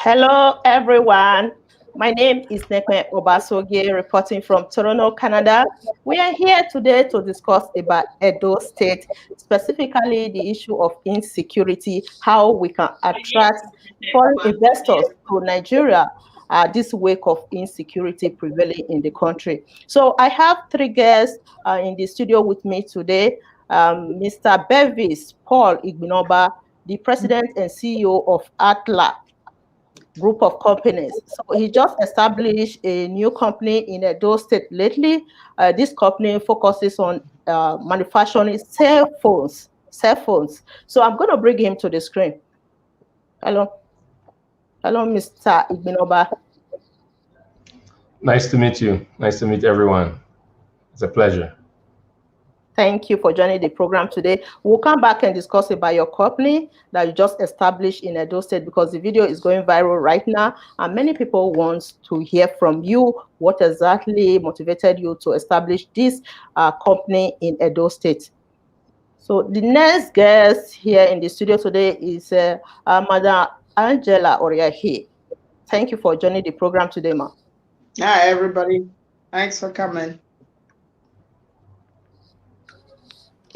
Hello, everyone. My name is Nekwe Obasogie, reporting from Toronto, Canada. We are here today to discuss about Edo State, specifically the issue of insecurity, how we can attract foreign investors to Nigeria. This wake of insecurity prevailing in the country. So I have three guests in the studio with me today. Mr. Bevis Paul Igbinoba, the president and CEO of ATLA group of companies. So he just established a new company in Edo State lately. This company focuses on manufacturing cell phones. So I'm going to bring him to the screen. Hello, Mr. Igbinoba. Nice to meet you. Nice to meet everyone. It's a pleasure. Thank you for joining the program today. We'll come back and discuss about your company that you just established in Edo State, because the video is going viral right now and many people want to hear from you what exactly motivated you to establish this company in Edo State. So the next guest here in the studio today is Madam Angela Oriahi. Thank you for joining the program today, ma. Hi, everybody. Thanks for coming.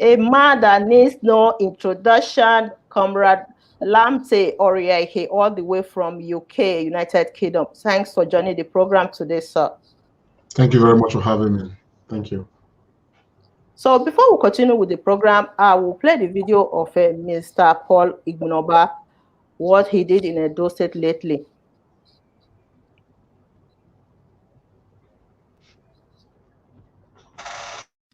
A man that needs no introduction, Comrade Lamte Oriahi, all the way from UK, United Kingdom. Thanks for joining the program today, sir. Thank you very much for having me. Thank you. So before we continue with the program, I will play the video of Mr. Paul Igbinoba, what he did in Edo State lately.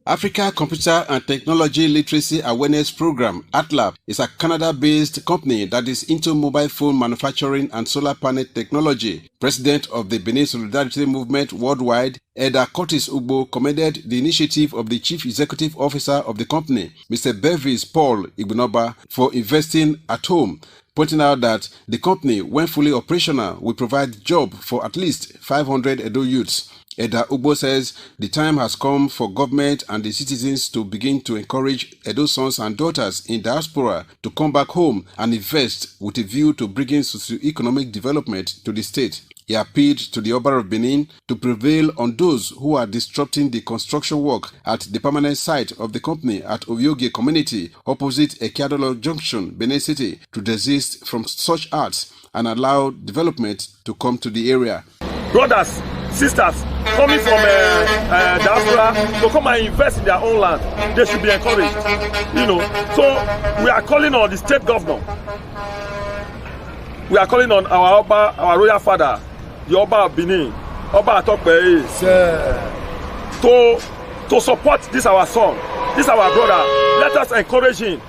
Africa Computer and Technology Literacy Awareness Program, ATLAB, is a Canada-based company that is into mobile phone manufacturing and solar panel technology. President of the Benin Solidarity Movement Worldwide, Eda Curtis Ugbo, commended the initiative of the Chief Executive Officer of the company, Mr. Bevis Paul Igbinoba, for investing at home, pointing out that the company, when fully operational, will provide job for at least 500 Edo youths. Eda Ugbo says the time has come for government and the citizens to begin to encourage Edo sons and daughters in diaspora to come back home and invest with a view to bringing socio-economic development to the state. He appealed to the Oba of Benin to prevail on those who are disrupting the construction work at the permanent site of the company at Ovioge community opposite Ekiadolo Junction, Benin City, to desist from such acts and allow development to come to the area. Brothers, sisters coming from diaspora to come and invest in their own land, they should be encouraged. So we are calling on the state governor. We are calling on our Oba, our royal father, the Oba of Benin, Oba Atokpe, to support this our son, this our brother. Let us encourage him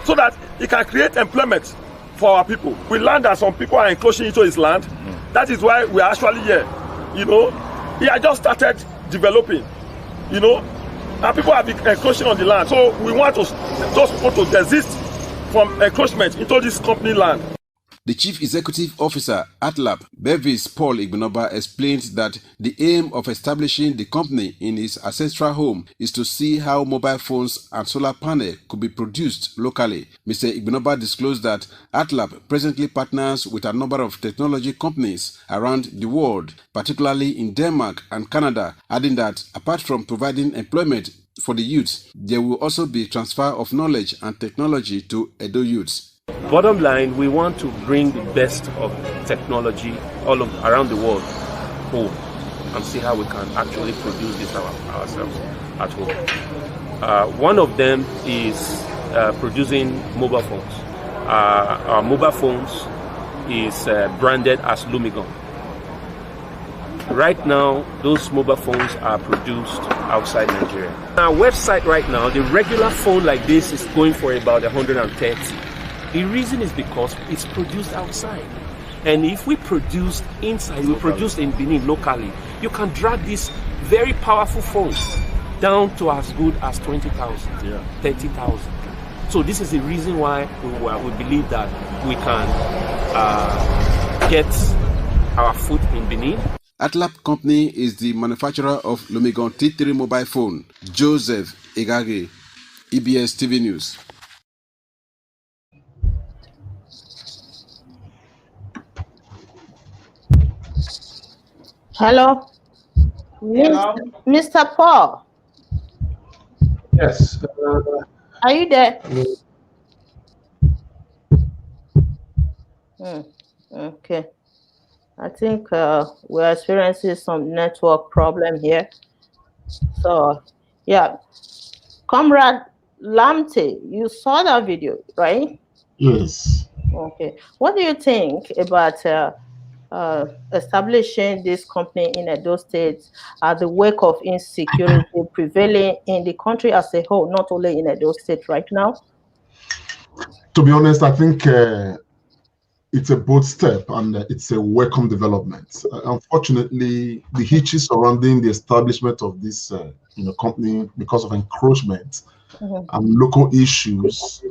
so that he can create employment for our people. We learned that some people are encroaching into his land. That is why we are actually here. He had just started developing, and people have been encroaching on the land. So we want those people to desist from encroachment into this company land. The Chief Executive Officer, ATLAB, Bevis Paul Igbinoba, explained that the aim of establishing the company in his ancestral home is to see how mobile phones and solar panels could be produced locally. Mr. Igbinoba disclosed that ATLAB presently partners with a number of technology companies around the world, particularly in Denmark and Canada, adding that apart from providing employment for the youth, there will also be transfer of knowledge and technology to Edo youths. Bottom line, we want to bring the best of technology around the world home and see how we can actually produce this ourselves at home. One of them is producing mobile phones. Our mobile phones is branded as Lumigon. Right now, those mobile phones are produced outside Nigeria. Our website right now, the regular phone like this is going for about 130. The reason is because it's produced outside. And if we produce inside, we produce in Benin locally, you can drag this very powerful phone down to as good as 20,000, 30,000. So this is the reason why we believe that we can get our foot in Benin. ATLAB Company is the manufacturer of Lumigon T3 mobile phone. Joseph Egage, EBS TV News. Hello, Hello. Mr. Paul. Yes. Are you there? Okay. I think we're experiencing some network problem here. So, yeah. Comrade Lamte, you saw that video, right? Yes. Okay. What do you think about establishing this company in Edo State at the wake of insecurity prevailing in the country as a whole, not only in Edo State right now? To be honest, I think it's a bold step and it's a welcome development. Unfortunately, the hitches surrounding the establishment of this company because of encroachment and local issues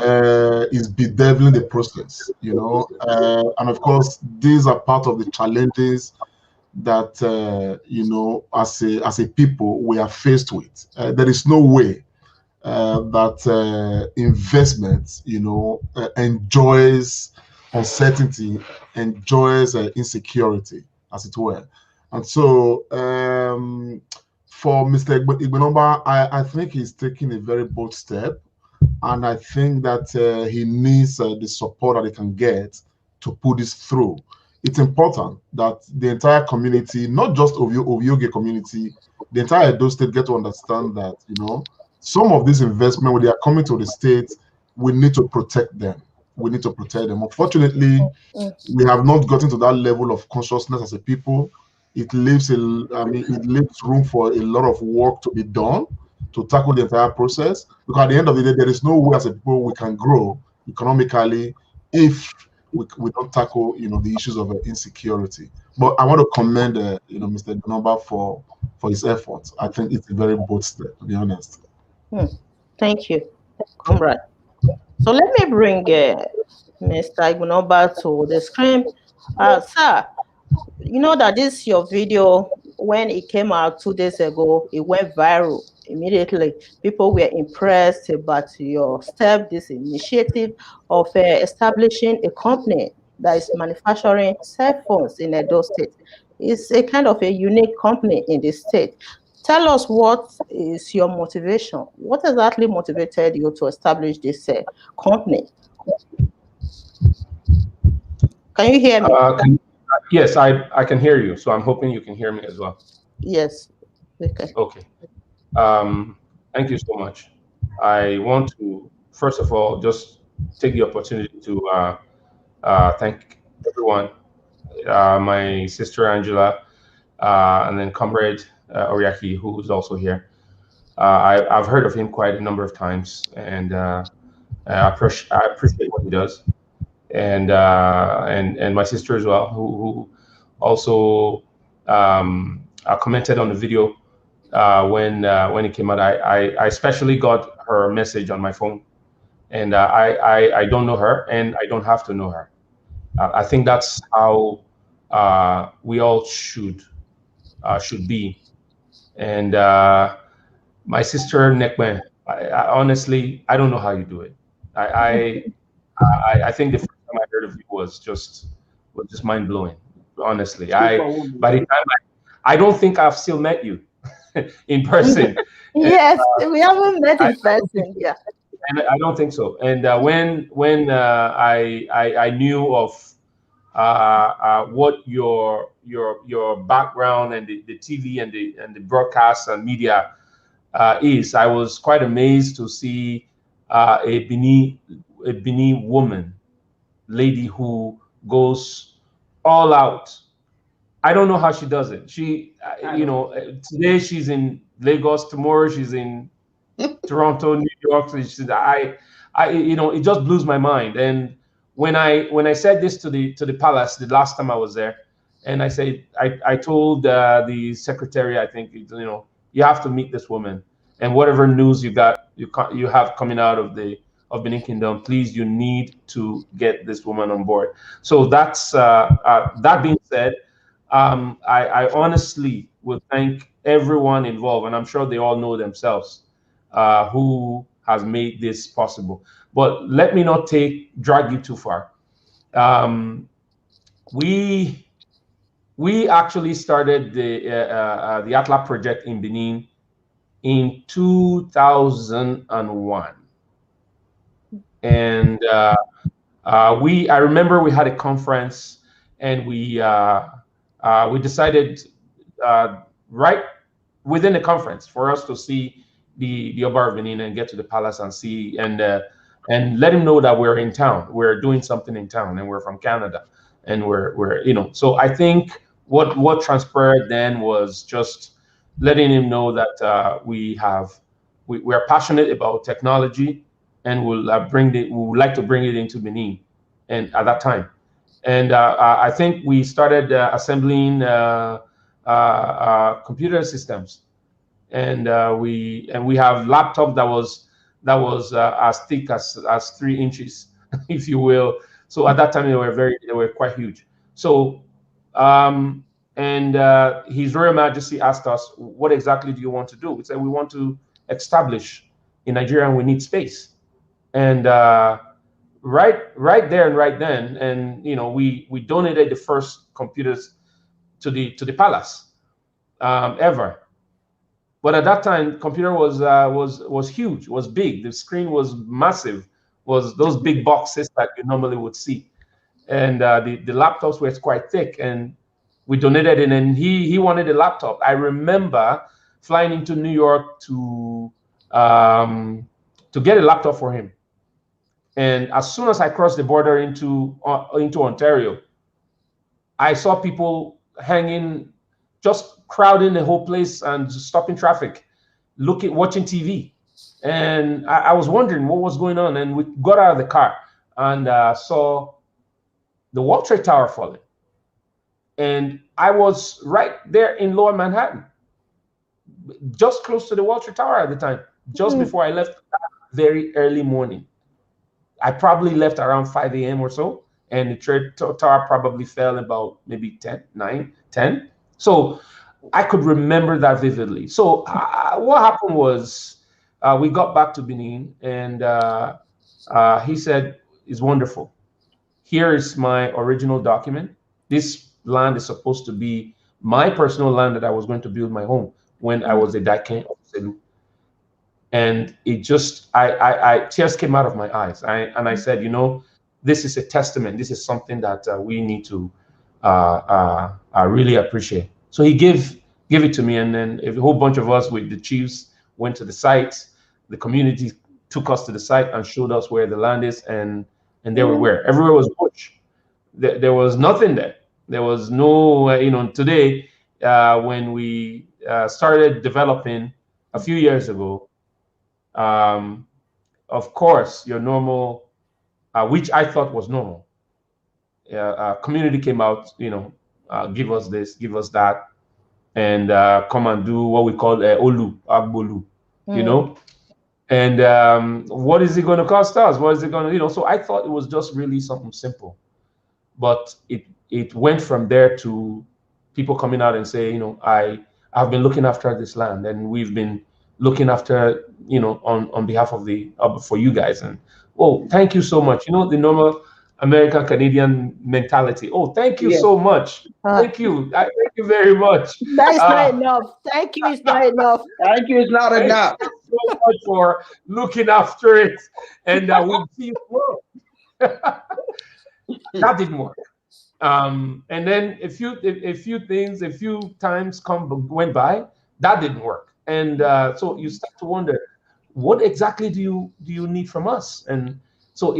is bedeviling the process, and of course, these are part of the challenges that as a people we are faced with. There is no way that investment, enjoys uncertainty, enjoys insecurity, as it were. And so, for Mr. Igbenomba, I think he's taking a very bold step, and I think that he needs the support that he can get to put this through. It's important that the entire community, not just Ovioge community, the entire Edo State get to understand that, some of these investment, when they are coming to the state, we need to protect them. We need to protect them. Unfortunately, we have not gotten to that level of consciousness as a people. It leaves room for a lot of work to be done to tackle the entire process. Because at the end of the day, there is no way as a people we can grow economically if we don't tackle the issues of insecurity. But I want to commend Mr. Igbenomba for his efforts. I think it's a very bold step, to be honest. Thank you, comrade. So let me bring Mr. Igbenomba to the screen. Sir, you know that this your video, when it came out 2 days ago, it went viral immediately. People were impressed about your step, this initiative of establishing a company that is manufacturing cell phones in Edo State. It's a kind of a unique company in the state. Tell us, what is your motivation? What exactly motivated you to establish this company? Can you hear me? Yes, I can hear you. So I'm hoping you can hear me as well. Yes. Okay. Okay. Thank you so much. I want to, first of all, just take the opportunity to thank everyone, my sister Angela, and then comrade Oriaki, who is also here. I've heard of him quite a number of times, and I appreciate what he does, and my sister as well, who also commented on the video when it came out. I especially got her message on my phone, and I don't know her, and I don't have to know her. I think that's how we all should be. And my sister Nekwe, I honestly, I don't know how you do it. I think the first time I heard of you was just mind blowing. Honestly, by the time I don't think I've still met you in person. Yes, we haven't met in person. Yeah, and I don't think so. And when I knew of what your background and the TV and the broadcast and media is, I was quite amazed to see a Benin woman, lady who goes all out. I don't know how she does it. She, today she's in Lagos, tomorrow she's in Toronto, New York. It just blows my mind. And when I said this to the palace the last time I was there, and I said I told the secretary, I think, you have to meet this woman, and whatever news you have coming out of Benin Kingdom, please, you need to get this woman on board. So that's that being said, I honestly would thank everyone involved, and I'm sure they all know themselves, who has made this possible. But let me not drag you too far. We we actually started the Atlas project in Benin in 2001, and I remember we had a conference, and we decided right within the conference for us to see the Oba of Benin and get to the palace and see and let him know that we're in town, we're doing something in town, and we're from Canada, and we're So I think what transpired then was just letting him know that we're passionate about technology, and we would like to bring it into Benin, and at that time, and I think we started assembling computer systems, and we have laptop that was as thick as 3 inches, if you will. So at that time they were quite huge. So and His Royal Majesty asked us, what exactly do you want to do? We said we want to establish in Nigeria, and we need space. And right there and right then, and we donated the first computers to the palace ever. But at that time, computer was huge, was big. The screen was massive, was those big boxes that you normally would see, and the laptops were quite thick. And we donated it, and he wanted a laptop. I remember flying into New York to get a laptop for him. And as soon as I crossed the border into Ontario, I saw people hanging, just crowding the whole place and stopping traffic, watching TV. And I was wondering what was going on. And we got out of the car and saw the World Trade Tower falling. And I was right there in Lower Manhattan, just close to the World Trade Tower at the time, just before I left that very early morning. I probably left around 5 a.m. or so, and the Trade Tower probably fell about maybe 10. So I could remember that vividly. So what happened was we got back to Benin, and he said, it's wonderful. Here is my original document. This land is supposed to be my personal land that I was going to build my home when I was a Daiken of Selu. And it just, I tears came out of my eyes. I said, this is a testament. This is something that we need to really appreciate. So he gave it to me, and then a whole bunch of us with the chiefs went to the site. The community took us to the site and showed us where the land is, and there we were. Everywhere was bush. There was nothing there. There was no, today, when we started developing a few years ago, of course, your normal, which I thought was normal. Community came out, give us this, give us that, and come and do what we call Olu, Agbolu, And what is it going to cost us? What is it going to, So I thought it was just really something simple, but it went from there to people coming out and say, I've been looking after this land, and we've been looking after, on behalf of for you guys. And thank you so much. The normal American Canadian mentality. Thank you so much. Thank you. Thank you very much. That is not enough. Thank you is not enough. Thank you is not enough. Thank you so much for looking after it. And we'll see you tomorrow. That didn't work. And then a few times went by. That didn't work. And so you start to wonder, what exactly do you need from us? And so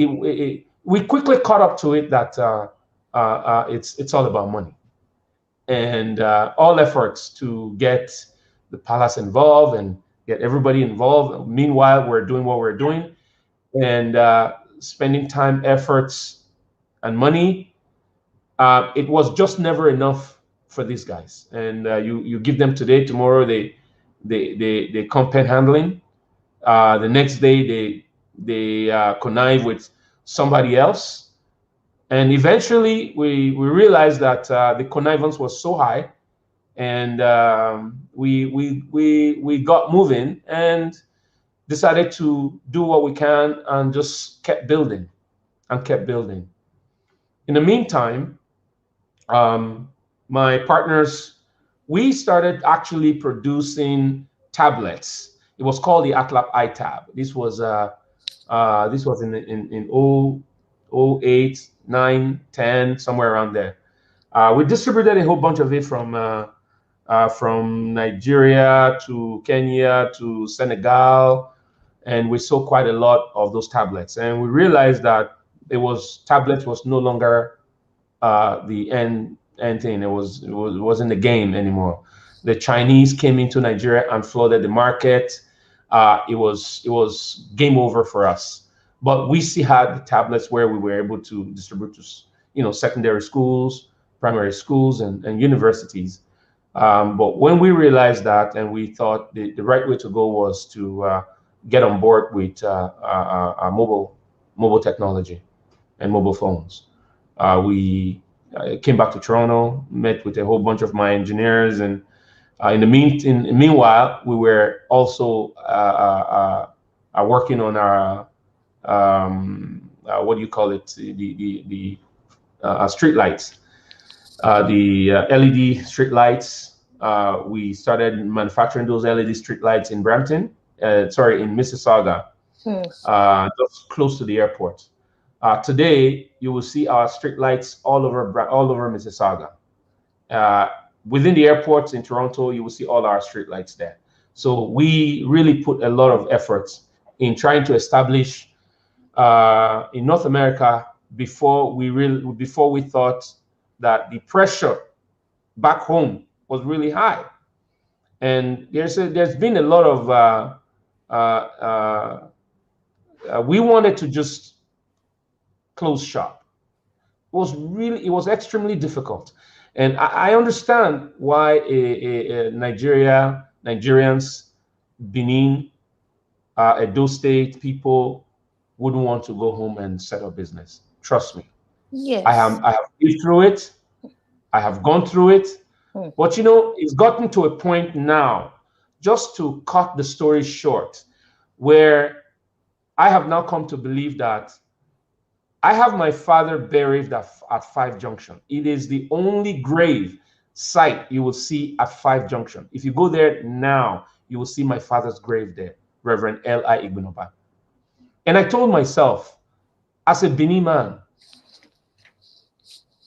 we quickly caught up to it that it's all about money, and all efforts to get the palace involved and get everybody involved. Meanwhile, we're doing what we're doing, and spending time, efforts, and money. It was just never enough for these guys. And you give them today, tomorrow they come handling. The next day they connive with somebody else, and eventually we realized that the connivance was so high, and we got moving and decided to do what we can, and just kept building and kept building. In the meantime, my partners, we started actually producing tablets. It was called the Atlap iTab. This was in 08, 9, 10, somewhere around there. We distributed a whole bunch of it from Nigeria to Kenya to Senegal, and we sold quite a lot of those tablets. And we realized that tablets was no longer the end thing. It wasn't the game anymore. The Chinese came into Nigeria and flooded the market. It was game over for us. But we still had the tablets where we were able to distribute to secondary schools, primary schools, and universities. But when we realized that, and we thought the right way to go was to get on board with mobile technology and mobile phones. We came back to Toronto, met with a whole bunch of my engineers, and meanwhile, we were also working on our what do you call it? The street lights, the LED street lights. We started manufacturing those LED street lights in Brampton, in Mississauga, just close to the airport. Today, you will see our street lights all over Mississauga. Within the airports in Toronto, you will see all our street lights there. So we really put a lot of efforts in trying to establish in North America before we thought that the pressure back home was really high. And there's been a lot of we wanted to just close shop. It was extremely difficult. And I understand why Nigerians, Benin, Edo State people wouldn't want to go home and set up business. Trust me. Yes. I have lived through it. I have gone through it. But it's gotten to a point now, just to cut the story short, where I have now come to believe that I have my father buried at 5 Junction. It is the only grave site you will see at 5 Junction. If you go there now, you will see my father's grave there, Reverend L.I. Igbinoba. And I told myself, as a Benin man,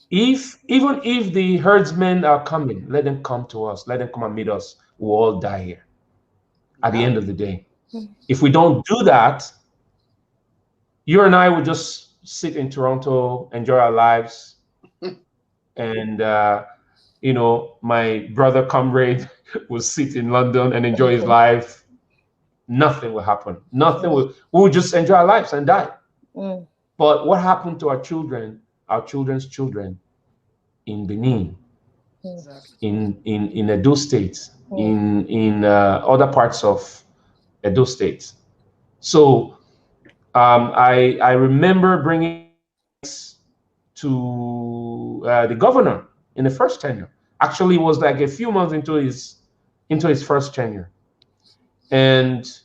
even if the herdsmen are coming, let them come to us. Let them come and meet us. We'll all die here at the end of the day. If we don't do that, you and I will just sit in Toronto, enjoy our lives. And, my brother comrade will sit in London and enjoy his life. Nothing will happen. We'll just enjoy our lives and die. But what happened to our children, our children's children in Benin, in Edo State, in other parts of Edo State? So I remember bringing to the governor in the first tenure. Actually, it was like a few months into his first tenure, and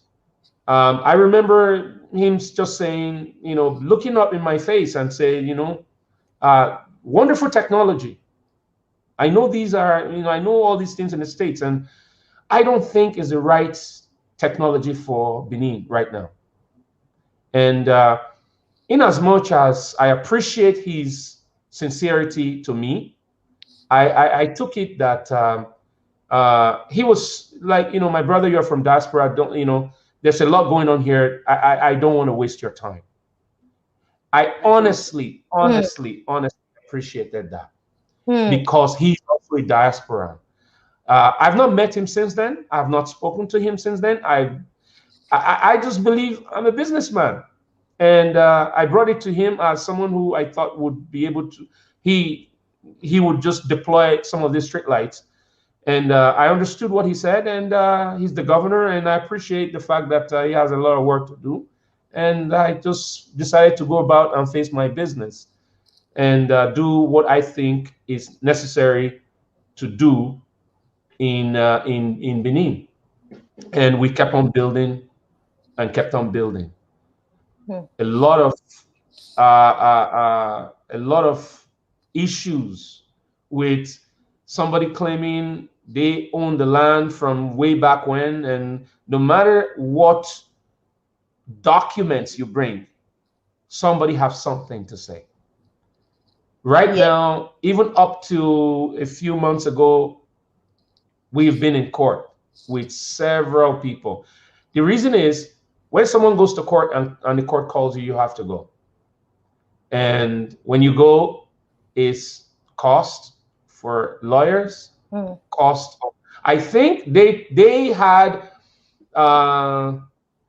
I remember him just saying, looking up in my face and saying, wonderful technology. I know these are, I know all these things in the States, and I don't think is the right technology for Benin right now. And in as much as I appreciate his sincerity to me, I took it that he was like, my brother, you're from diaspora. There's a lot going on here. I don't want to waste your time. I honestly appreciated that because he's also a diaspora. I've not met him since then. I've not spoken to him since then. I just believe I'm a businessman. And I brought it to him as someone who I thought would be able to, he would just deploy some of these street lights. And I understood what he said, and he's the governor, and I appreciate the fact that he has a lot of work to do. And I just decided to go about and face my business and do what I think is necessary to do in Benin. And we kept on building and kept on building. A lot of issues with somebody claiming they own the land from way back when, and no matter what documents you bring, somebody has something to say. Right now, even up to a few months ago, we've been in court with several people. The reason is when someone goes to court and the court calls you, you have to go. And when you go, it's cost for lawyers, cost. I think they had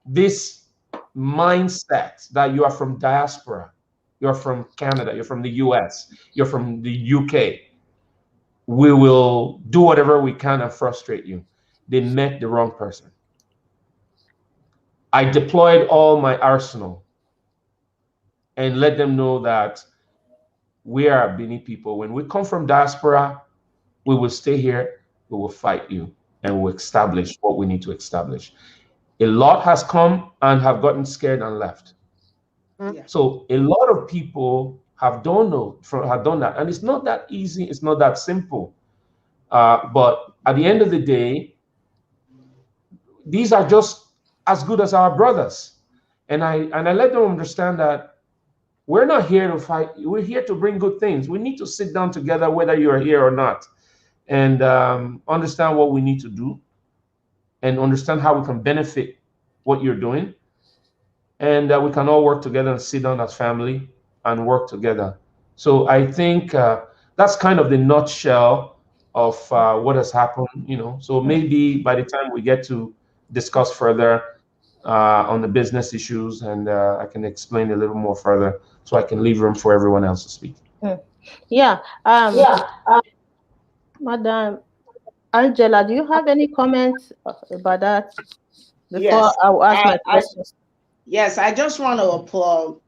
this mindset that you are from diaspora, you're from Canada, you're from the US, you're from the UK. We will do whatever we can and frustrate you. They met the wrong person. I deployed all my arsenal and let them know that we are Bini people. When we come from diaspora, we will stay here, we will fight you, and we'll establish what we need to establish. A lot has come and have gotten scared and left. So a lot of people have done that, and it's not that easy. It's not that simple. But at the end of the day, these are just as good as our brothers, and I let them understand that we're not here to fight. We're here to bring good things. We need to sit down together, whether you are here or not, and understand what we need to do, and understand how we can benefit what you're doing. And we can all work together and sit down as family and work together. So I think that's kind of the nutshell of what has happened, So maybe by the time we get to discuss further on the business issues, and I can explain a little more further, so I can leave room for everyone else to speak. Madam Angela, do you have any comments about that before I will ask my questions? Yes, I just want to applaud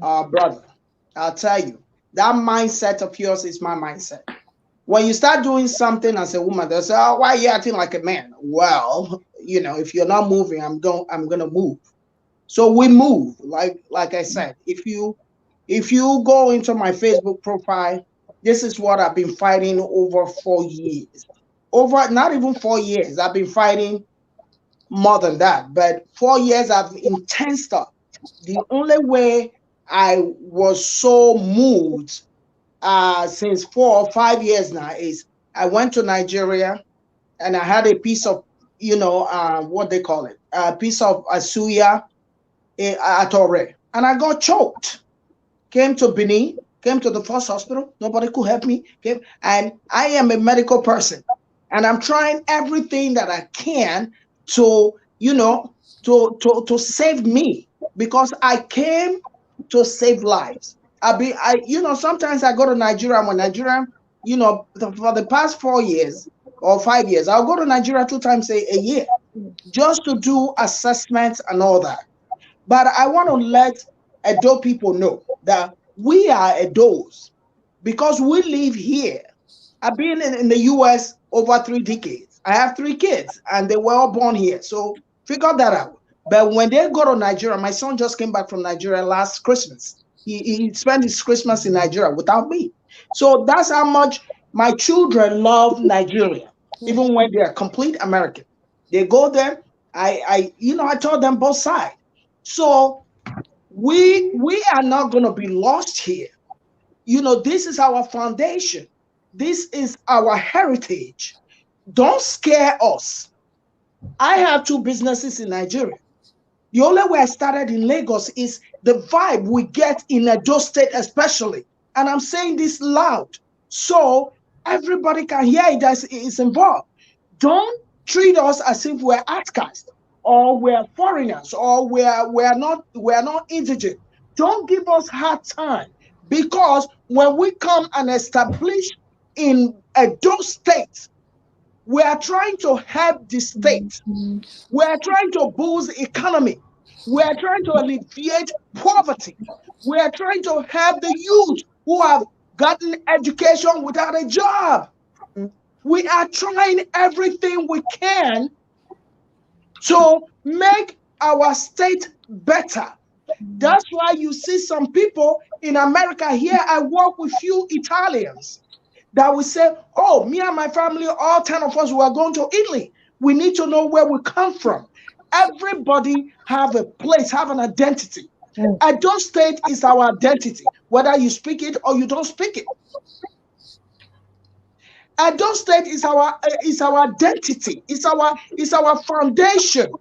our brother. I'll tell you, that mindset of yours is my mindset. When you start doing something as a woman, they'll say, "Oh, why are you acting like a man?" Well, if you're not moving, I'm gonna move. So we move. Like I said, if you go into my Facebook profile, this is what I've been fighting over 4 years. Not even 4 years. I've been fighting more than that, but 4 years of intense stuff. The only way I was so moved since 4 or 5 years now is I went to Nigeria and I had a piece of, what they call it, a piece of asuya atore, and I got choked. Came to Benin, came to the first hospital. Nobody could help me. And I am a medical person, and I'm trying everything that I can to save me, because I came to save lives. Sometimes I go to Nigeria. When Nigeria, for the past 4 years or 5 years, I'll go to Nigeria 2 times a year just to do assessments and all that. But I want to let Edo people know that we are Edos because we live here. I've been in the US over 3 decades. I have 3 kids and they were all born here. So figure that out. But when they go to Nigeria, my son just came back from Nigeria last Christmas. He spent his Christmas in Nigeria without me. So that's how much my children love Nigeria, even when they are complete American. They go there. I told them both sides. So we are not going to be lost here. This is our foundation. This is our heritage. Don't scare us. I have 2 businesses in Nigeria. The only way I started in Lagos is the vibe we get in Edo State especially. And I'm saying this loud so everybody can hear it as it's involved. Don't treat us as if we're outcasts or we're foreigners or we're not indigent. Don't give us hard time, because when we come and establish in Edo State, we are trying to help the state. We are trying to boost the economy. We are trying to alleviate poverty. We are trying to help the youth who have gotten education without a job. We are trying everything we can to make our state better. That's why you see some people in America here. I work with few Italians. that we say, oh, me and my family, all 10 of us, we are going to Italy. We need to know where we come from. Everybody have a place, have an identity. Edo State is our identity, whether you speak it or you don't speak it. Edo State is our identity. It's our foundation.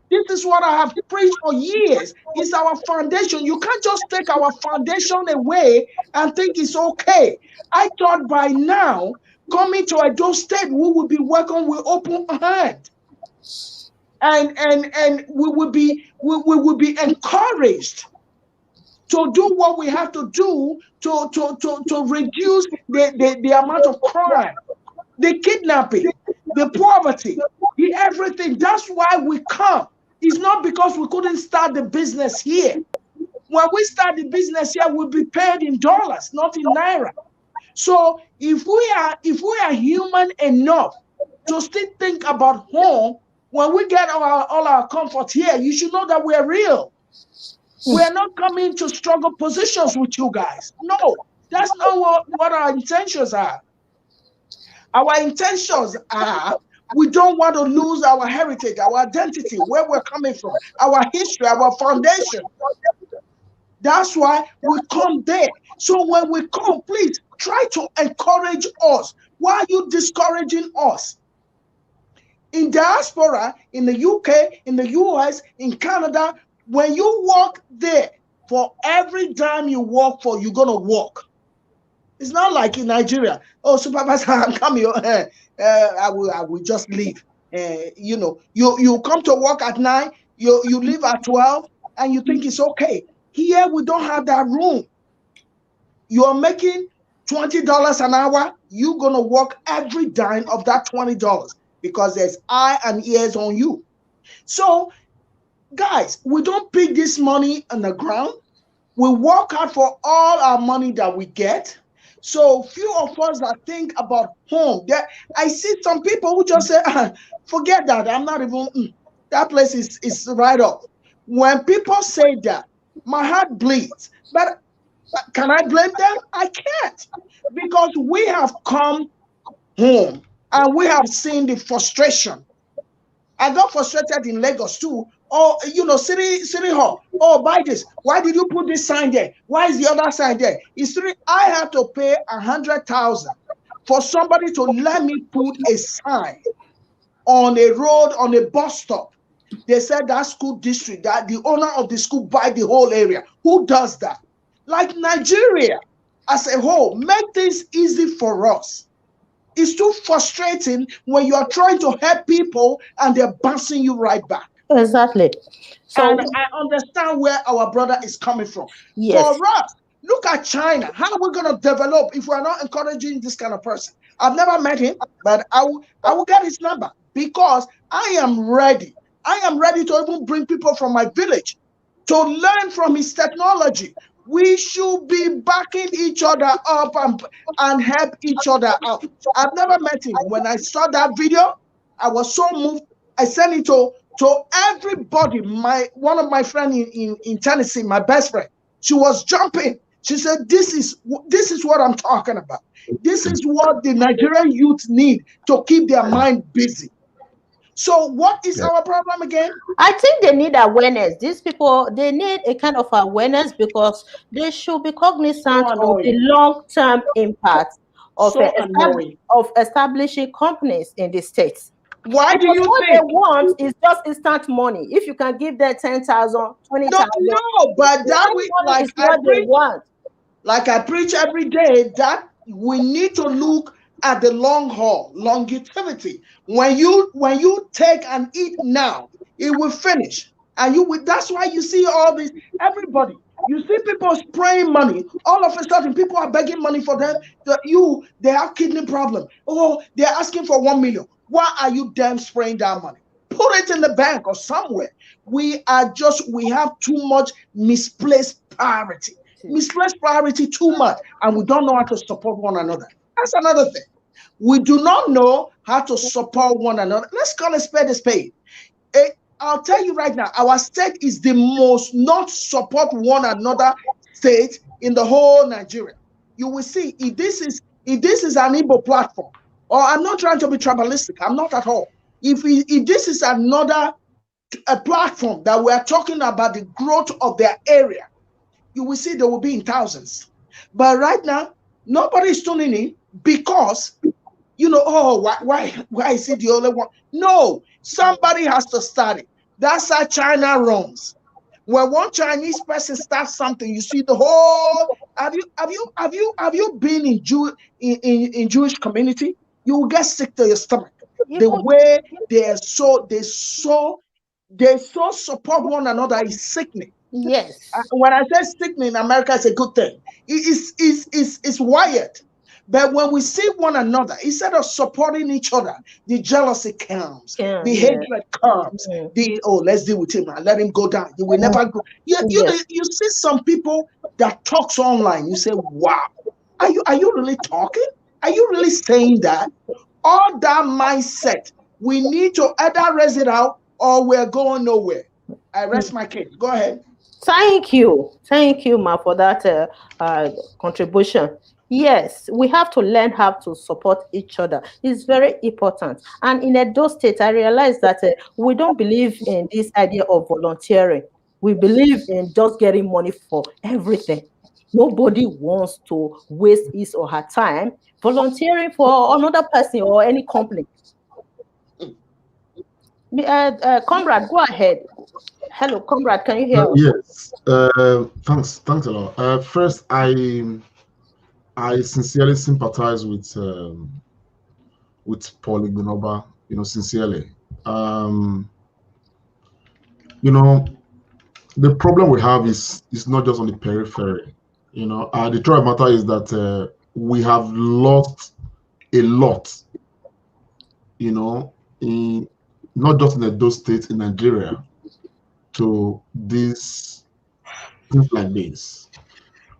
This is what I have preached for years. It's our foundation. You can't just take our foundation away and think it's okay. I thought by now, coming to Edo State, we would be welcomed with open hand. And we will be encouraged to do what we have to do to reduce the amount of crime, the kidnapping, the poverty, the everything. That's why we come. It's not because we couldn't start the business here. When we start the business here, we'll be paid in dollars, not in naira. So if we are human enough to still think about home, when we get all our comfort here, you should know that we're real. We're not coming to struggle positions with you guys. No, that's not what our intentions are. Our intentions are, we don't want to lose our heritage, our identity, where we're coming from, our history, our foundation. That's why we come there. So when we come, please try to encourage us. Why are you discouraging us? In diaspora, in the UK, in the US, in Canada, when you walk there, for every dime you work for, you're going to walk. It's not like in Nigeria. Oh, supervisor, I'm coming. I will just leave. You come to work at 9, you leave at 12, and you think it's okay. Here, we don't have that room. You're making $20 an hour. You're going to work every dime of that $20 because there's eye and ears on you. So, guys, we don't pick this money on the ground. We work hard for all our money that we get. So few of us that think about home. I see some people who just say, forget that. I'm not even, that place is right off. When people say that, my heart bleeds. But can I blame them? I can't. Because we have come home and we have seen the frustration. I got frustrated in Lagos too. Oh, City Hall. Oh, buy this. Why did you put this sign there? Why is the other sign there? I had to pay 100,000 for somebody to let me put a sign on a road, on a bus stop. They said that school district, that the owner of the school buy the whole area. Who does that? Like Nigeria as a whole, make things easy for us. It's too frustrating when you are trying to help people and they're bouncing you right back. Exactly. So and I understand where our brother is coming from. Yes. For us, look at China. How are we going to develop if we're not encouraging this kind of person? I've never met him, but I will get his number because I am ready. I am ready to even bring people from my village to learn from his technology. We should be backing each other up and help each other out. I've never met him. When I saw that video, I was so moved. I sent it to everybody. One of my friends in Tennessee, my best friend, she was jumping. She said, this is what I'm talking about. This is what the Nigerian youth need to keep their mind busy. So what is our problem again? I think they need awareness. These people, they need a kind of awareness because they should be cognizant of the long-term impact of establishing companies in the States. Why do you what think? They want is just instant money. If you can give them 10,000, 20,000. No, but that we like I preach every day that we need to look at the long haul, longevity. When you take and eat now, it will finish. And that's why you see all this, everybody. You see people spraying money. All of a sudden, people are begging money for them. They have kidney problem. Oh, they're asking for 1 million. Why are you damn spraying that money? Put it in the bank or somewhere. We have too much misplaced priority. Misplaced priority too much, and we don't know how to support one another. That's another thing. We do not know how to support one another. Let's call a spade a spade. I'll tell you right now, our state is the most not support one another state in the whole Nigeria. You will see if this is if this is an Igbo platform, or I'm not trying to be tribalistic, I'm not at all. If this is another platform that we're talking about the growth of their area, you will see they will be in thousands. But right now, nobody is tuning in because, oh, why is it the only one? No, somebody has to start it. That's how China runs. When one Chinese person starts something, you see the whole. Have you been in Jewish community? You will get sick to your stomach. The way they so support one another is sickening. Yes. When I say sickening in America, it's a good thing. It's wired. But when we see one another, instead of supporting each other, the jealousy comes, the hatred comes, let's deal with him and let him go down. You will never go. You see some people that talks online. You say, wow, are you really talking? Are you really saying that? All that mindset, we need to either raise it out or we're going nowhere. I rest my case. Go ahead. Thank you, Ma, for that contribution. Yes, we have to learn how to support each other. It's very important. And in Edo State, I realized that we don't believe in this idea of volunteering. We believe in just getting money for everything. Nobody wants to waste his or her time volunteering for another person or any company. Comrade, go ahead. Hello, Comrade, can you hear us? Yes. Thanks a lot. First, I sincerely sympathize with Paul Igbinoba, sincerely. The problem we have is not just on the periphery. The truth of the matter is that we have lost a lot, in not just in Edo State, in Nigeria, to these things like this.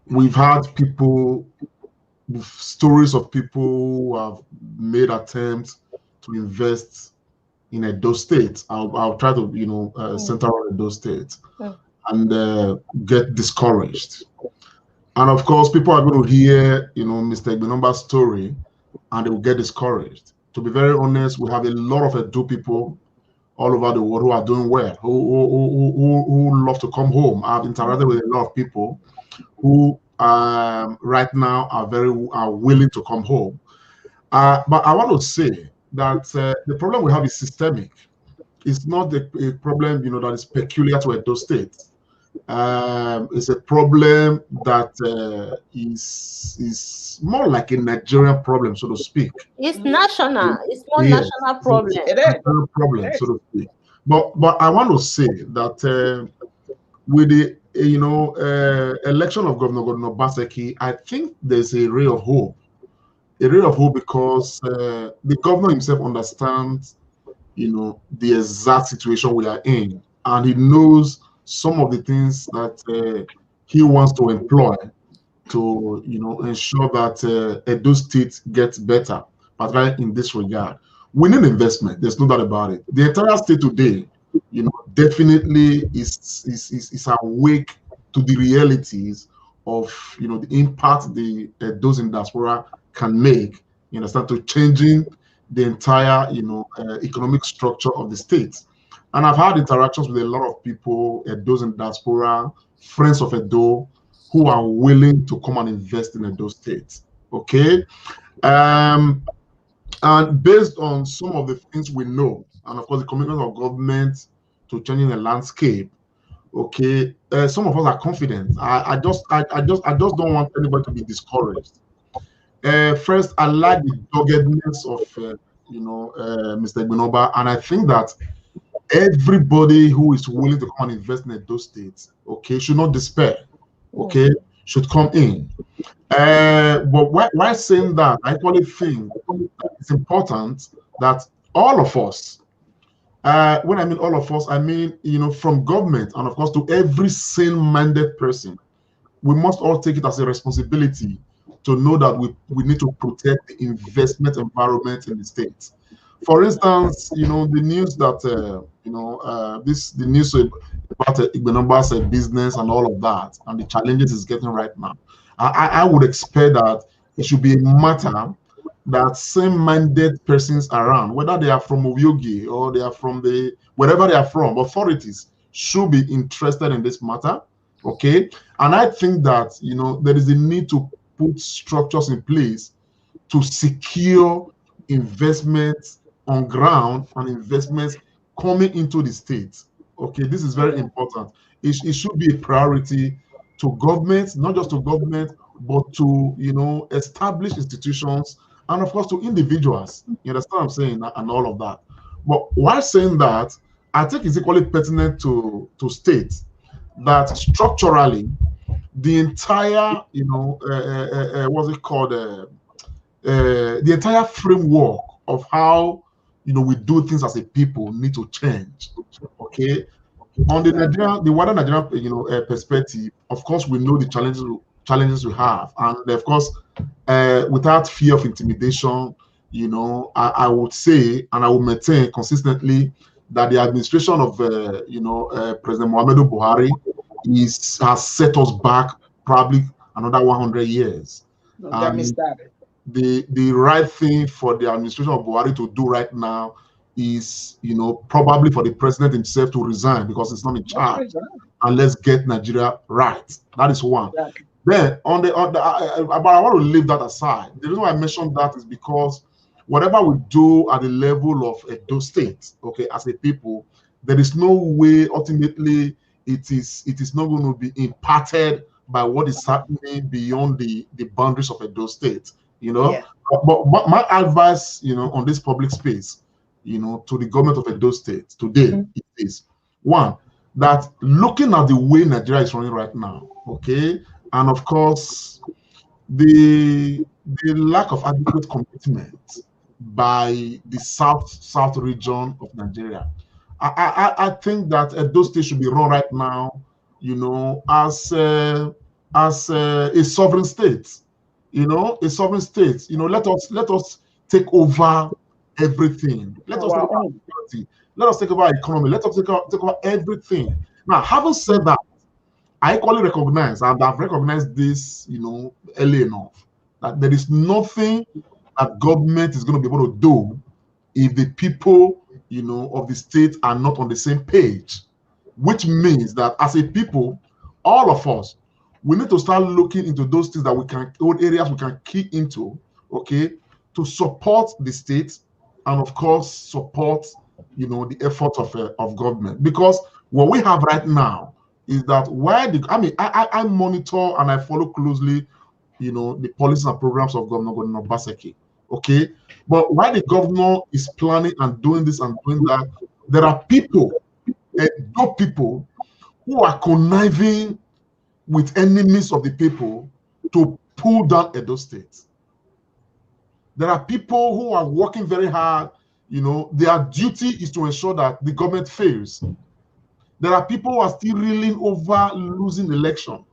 We've had stories of people who have made attempts to invest in Edo State. I'll try to center on Edo State and get discouraged. And of course, people are going to hear Mr. Igbinoba's story and they will get discouraged. To be very honest, we have a lot of Edo people all over the world who are doing well, who love to come home. I've interacted with a lot of people who right now are willing to come home. But I want to say that the problem we have is systemic. It's not a problem that is peculiar to Edo State. It's a problem that is more like a Nigerian problem, so to speak. It's national. It's more national problem. National problem, so to speak. But I want to say that with the election of Governor Obaseki, I think there's a ray of hope. A ray of hope because the governor himself understands, the exact situation we are in, and he knows some of the things that he wants to employ to, ensure that Edo State gets better, particularly in this regard. We need investment. There's no doubt about it. The entire state today, definitely is awake to the realities of, the impact those in diaspora can make, to changing the entire, economic structure of the state. And I've had interactions with a lot of people, those in diaspora, friends of Edo, who are willing to come and invest in Edo State. Okay, and based on some of the things we know, and of course the commitment of government to changing the landscape, okay, some of us are confident. I just don't want anybody to be discouraged. First, I like the doggedness of Mr. Igbinoba, and I think that everybody who is willing to come and invest in Edo State, okay, should not despair, okay, should come in. But why saying that, I actually think it's important that all of us, when I mean all of us, I mean, from government and of course to every sane-minded person, we must all take it as a responsibility to know that we need to protect the investment environment in the state. For instance, the news that the news about Igbinoba's business and all of that, and the challenges it's getting right now. I would expect that It should be a matter that same-minded persons around, whether they are from Oyogi or they are from wherever they are from, authorities should be interested in this matter. Okay, and I think that there is a need to put structures in place to secure investments on ground and investments coming into the state. Okay, this is very important. It should be a priority to governments, not just to government, but to established institutions, and of course to individuals. You understand what I'm saying, and all of that. But while saying that, I think it's equally pertinent to state that structurally, the entire what's it called, the entire framework of how we do things as a people need to change. Okay, on the wider Nigerian perspective, of course we know the challenges we have, and of course without fear of intimidation, I would say, and I will maintain consistently, that the administration of President Muhammadu Buhari has set us back probably another 100 years. The right thing for the administration of Buhari to do right now is, probably for the president himself to resign, because he's not in charge, and let's get Nigeria right. That is one. Exactly. Then but I want to leave that aside. The reason why I mentioned that is because whatever we do at the level of Edo State, okay, as a people, there is no way ultimately it is not going to be impacted by what is happening beyond the boundaries of Edo State. Yeah. But my advice, on this public space, to the government of Edo State today is one, that looking at the way Nigeria is running right now, okay, and of course the lack of adequate commitment by the south region of Nigeria, I think that Edo State should be run right now, as a sovereign state. A sovereign state. Let us take over everything. Let us take over security. Let us take over economy. Let us take over everything. Now, having said that, I equally recognize, and I've recognized this, early enough, that there is nothing that government is going to be able to do if the people, of the state are not on the same page, which means that as a people, all of us, we need to start looking into those things that those areas we can key into, okay, to support the state, and of course support, the effort of government. Because what we have right now is that I monitor and I follow closely, the policies and programs of Governor Obaseki, okay. But while the governor is planning and doing this and doing that, there are people who are conniving with enemies of the people to pull down Edo State. There are people who are working very hard. Their duty is to ensure that the government fails. There are people who are still reeling over losing election.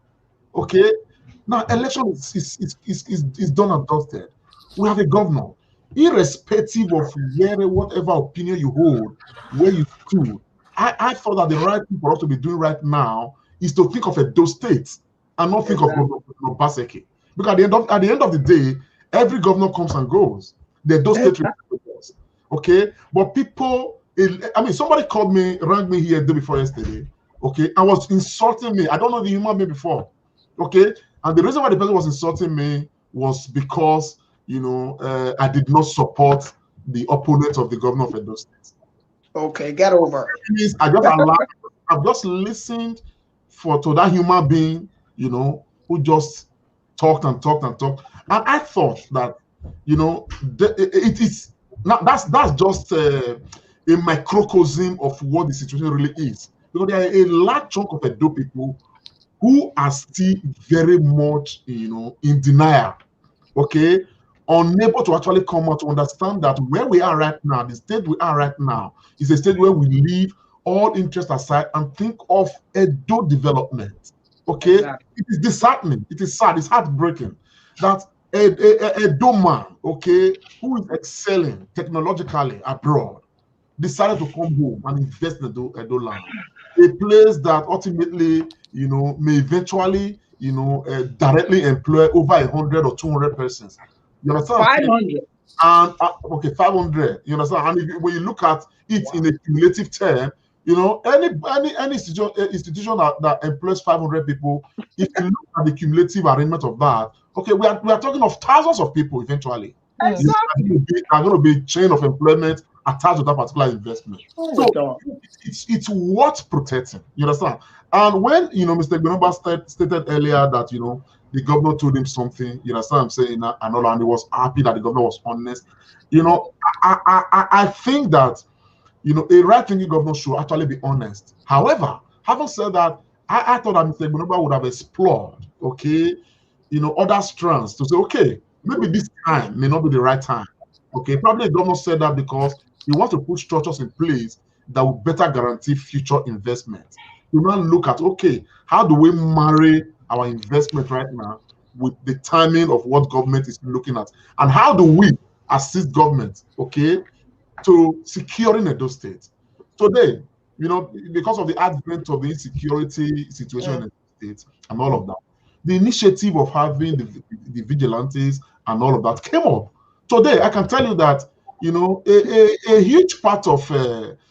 Okay, now election is done and dusted. We have a governor, irrespective of whatever opinion you hold, where you stood. I thought that the right thing for us to be doing right now is to think of Edo State and not think of Obaseki. Because at the end of the day, every governor comes and goes. The Edo State represents, okay? But people, somebody rang me here the day before yesterday, okay, and was insulting me. I don't know the human being before, okay? And the reason why the person was insulting me was because, I did not support the opponent of the governor of Edo State. Okay, get over it. I've just listened to that human being, who just talked and talked and talked. And I thought that, it is not, that's just a microcosm of what the situation really is. Because there are a large chunk of Edo people who are still very much, in denial, okay, unable to actually come out to understand that where we are right now, the state we are right now, is a state where we leave all interest aside and think of Edo development. Okay, exactly. It is disheartening. It is sad. It's heartbreaking that a Edo man, okay, who is excelling technologically abroad, decided to come home and invest in Edo land, a place that ultimately, may eventually, directly employ over 100 or 200 persons. You understand? 500. And okay, 500. You understand? And when you look at it in a cumulative term, any institution that employs 500 people, if you look at the cumulative arrangement of that, okay, we are talking of thousands of people eventually. Exactly. There's going to be a chain of employment attached to that particular investment. So it's worth protecting. You understand? And when Mr. Igbenegbu stated earlier that the governor told him something, you understand what I'm saying, and all, and he was happy that the governor was honest. I think that a right-thinking governor should actually be honest. However, having said that, I thought that Mr. Igbenegbu would have explored, okay, other strands to say, okay, maybe this time may not be the right time. Okay, probably the governor said that because he wants to put structures in place that will better guarantee future investment. We now look at, okay, how do we marry our investment right now with the timing of what government is looking at? And how do we assist government, okay, to securing Edo State? Today, because of the advent of the insecurity situation in the state and all of that, the initiative of having the vigilantes and all of that came up. Today, I can tell you that, a huge part of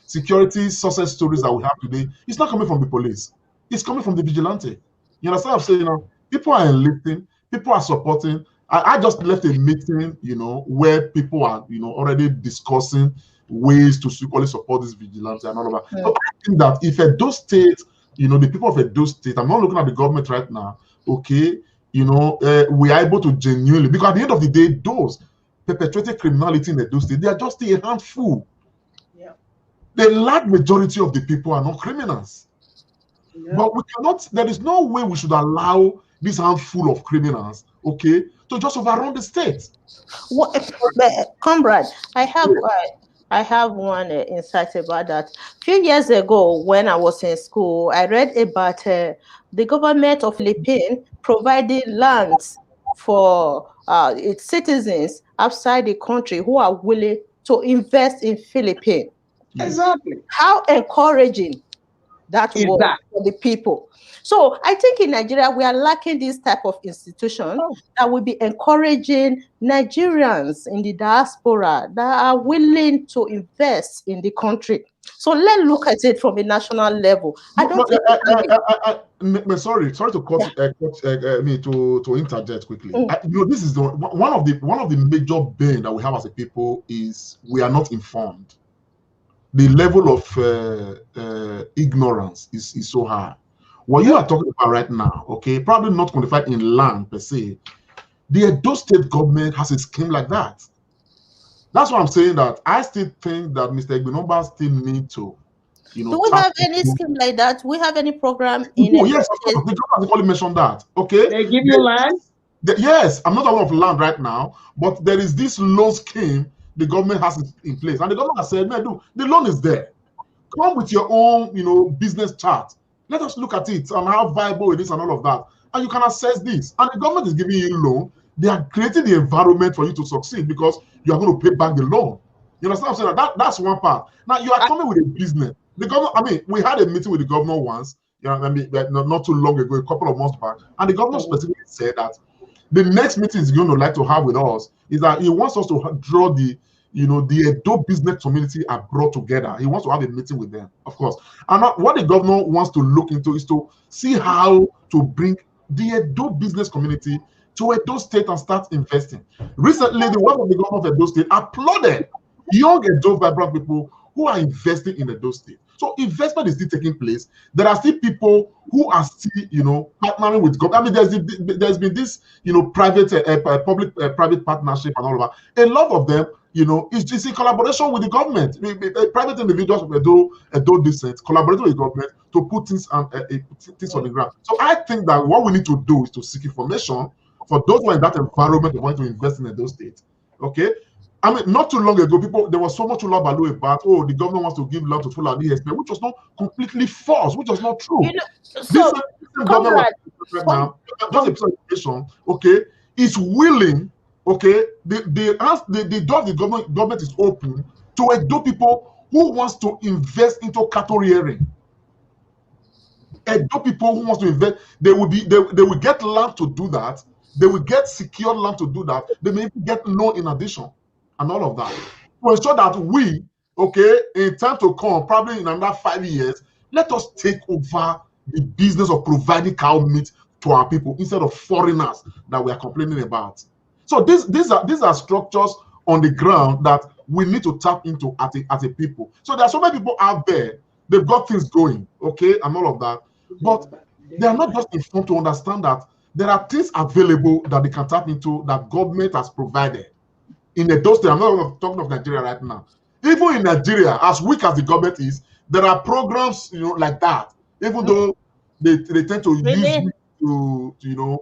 security success stories that we have today is not coming from the police. It's coming from the vigilante. You understand what I'm saying? People are enlisting, people are supporting. I just left a meeting, where people are, already discussing ways to equally support this vigilante and all of that. So I think that if Edo State, the people of Edo State, I'm not looking at the government right now, okay, we are able to genuinely, because at the end of the day, those perpetrating criminality in Edo State, they are just a handful. Yeah. The large majority of the people are not criminals. Yeah. But we cannot, there is no way we should allow this handful of criminals, okay, to just overrun the state. Comrade, I have one insight about that. A few years ago, when I was in school, I read about the government of Philippines providing lands for its citizens outside the country who are willing to invest in Philippines. Exactly. How encouraging that was for the people. So I think in Nigeria, we are lacking this type of institution that will be encouraging Nigerians in the diaspora that are willing to invest in the country. So let's look at it from a national level. Sorry to cut me to interject quickly. This is one of the major bane that we have as a people is we are not informed. The level of ignorance is so high. What you are talking about right now, okay, probably not quantified in land per se. The Edo State government has a scheme like that. That's why I'm saying that I still think that Mr. Igbenegbu still need to, do we have any scheme like that? Do we have any program in yes, of course. The government only mentioned that. Okay. They give you land? Yes, I'm not aware of land right now, but there is this loan scheme the government has in place. And the government has said, man, the loan is there. Come with your own, business chart. Let us look at it and how viable it is and all of that. And you can assess this. And the government is giving you a loan. They are creating the environment for you to succeed because you are going to pay back the loan. You understand what I'm saying? That's one part. Now, you are coming with a business. The governor, we had a meeting with the governor once, not too long ago, a couple of months back. And the governor specifically said that the next meeting he's going to like to have with us is that he wants us to draw the Edo business community abroad together. He wants to have a meeting with them, of course. And what the governor wants to look into is to see how to bring the Edo business community to Edo State and start investing. Recently, the work of the governor of Edo State applauded young Edo vibrant people who are investing in Edo State. So investment is still taking place. There are still people who are still, partnering with government. There's been this, private, public-private partnership and all of that. A lot of them, it's in collaboration with the government. Private individuals of Edo descent collaborating with the government to put things on the ground. So I think that what we need to do is to seek information for those who are in that environment who want to invest in Edo State. Okay. Not too long ago, there was so much law about, the government wants to give land to Fulani, which was not completely false, which was not true. So, government right now, just a piece of information, okay, is willing, okay, the door of the government is open to Edo people who wants to invest into cattle rearing. Edo people who want to invest, they will get land to do that. They will get secure land to do that. They may even get loan in addition, and all of that. To ensure that we, okay, in time to come, probably in another 5 years, let us take over the business of providing cow meat to our people instead of foreigners that we are complaining about. So these are structures on the ground that we need to tap into as a people. So there are so many people out there, they've got things going, okay, and all of that, but they are not just informed to understand that there are things available that they can tap into that government has provided. In those days, I'm not talking of Nigeria right now. Even in Nigeria, as weak as the government is, there are programs, like that. Even though they tend to use to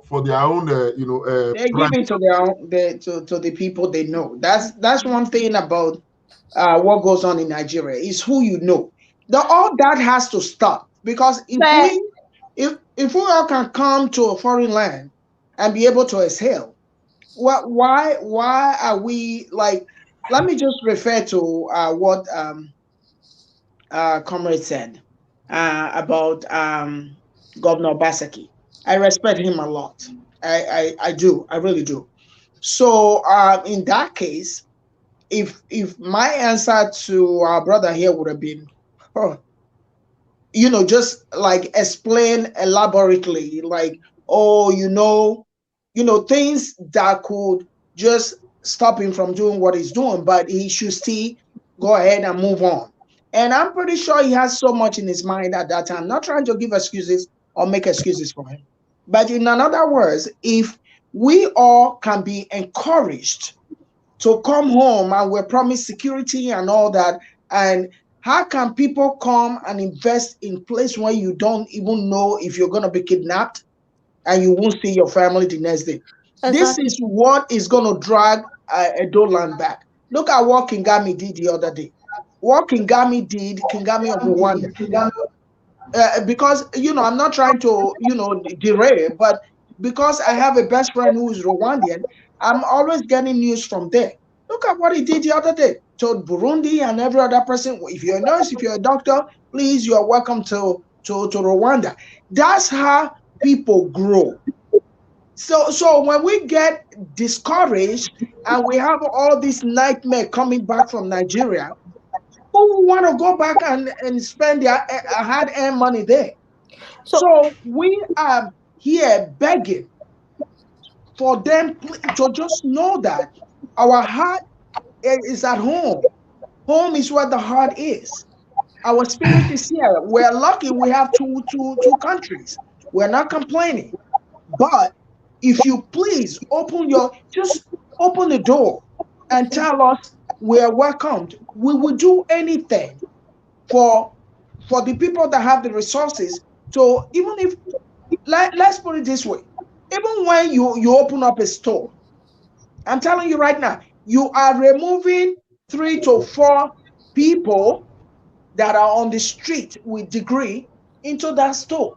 for their own they give it to their own, to the people they know. That's one thing about what goes on in Nigeria is who you know. All that has to stop, because if we all can come to a foreign land and be able to exhale, why are we like? Let me just refer to what Comrade said about Governor Obaseki. I respect him a lot. I do. I really do. So in that case, if my answer to our brother here would have been, just like explain elaborately, like, things that could just stop him from doing what he's doing, but he should still go ahead and move on. And I'm pretty sure he has so much in his mind at that time. Not trying to give excuses or make excuses for him. But in other words, if we all can be encouraged to come home and we're promised security and all that, and how can people come and invest in place where you don't even know if you're going to be kidnapped and you won't see your family the next day? Exactly. This is what is going to drag Edo land back. Look at what Kingami did the other day. What Kingami of Rwanda. Because, I'm not trying to, derail, but because I have a best friend who is Rwandan, I'm always getting news from there. Look at what he did the other day. Told Burundi and every other person, if you're a nurse, if you're a doctor, please, you are welcome to Rwanda. That's how people grow. So when we get discouraged and we have all this nightmare coming back from Nigeria, who want to go back and spend their hard-earned money there? So we are here begging for them to just know that our heart is at home. Home is where the heart is. Our spirit is here. We're lucky we have two countries. We're not complaining. But if you please open the door and tell us we're welcomed, we will do anything for the people that have the resources. So even if, let's put it this way, even when you open up a store, I'm telling you right now, you are removing 3 to 4 people that are on the street with degree into that store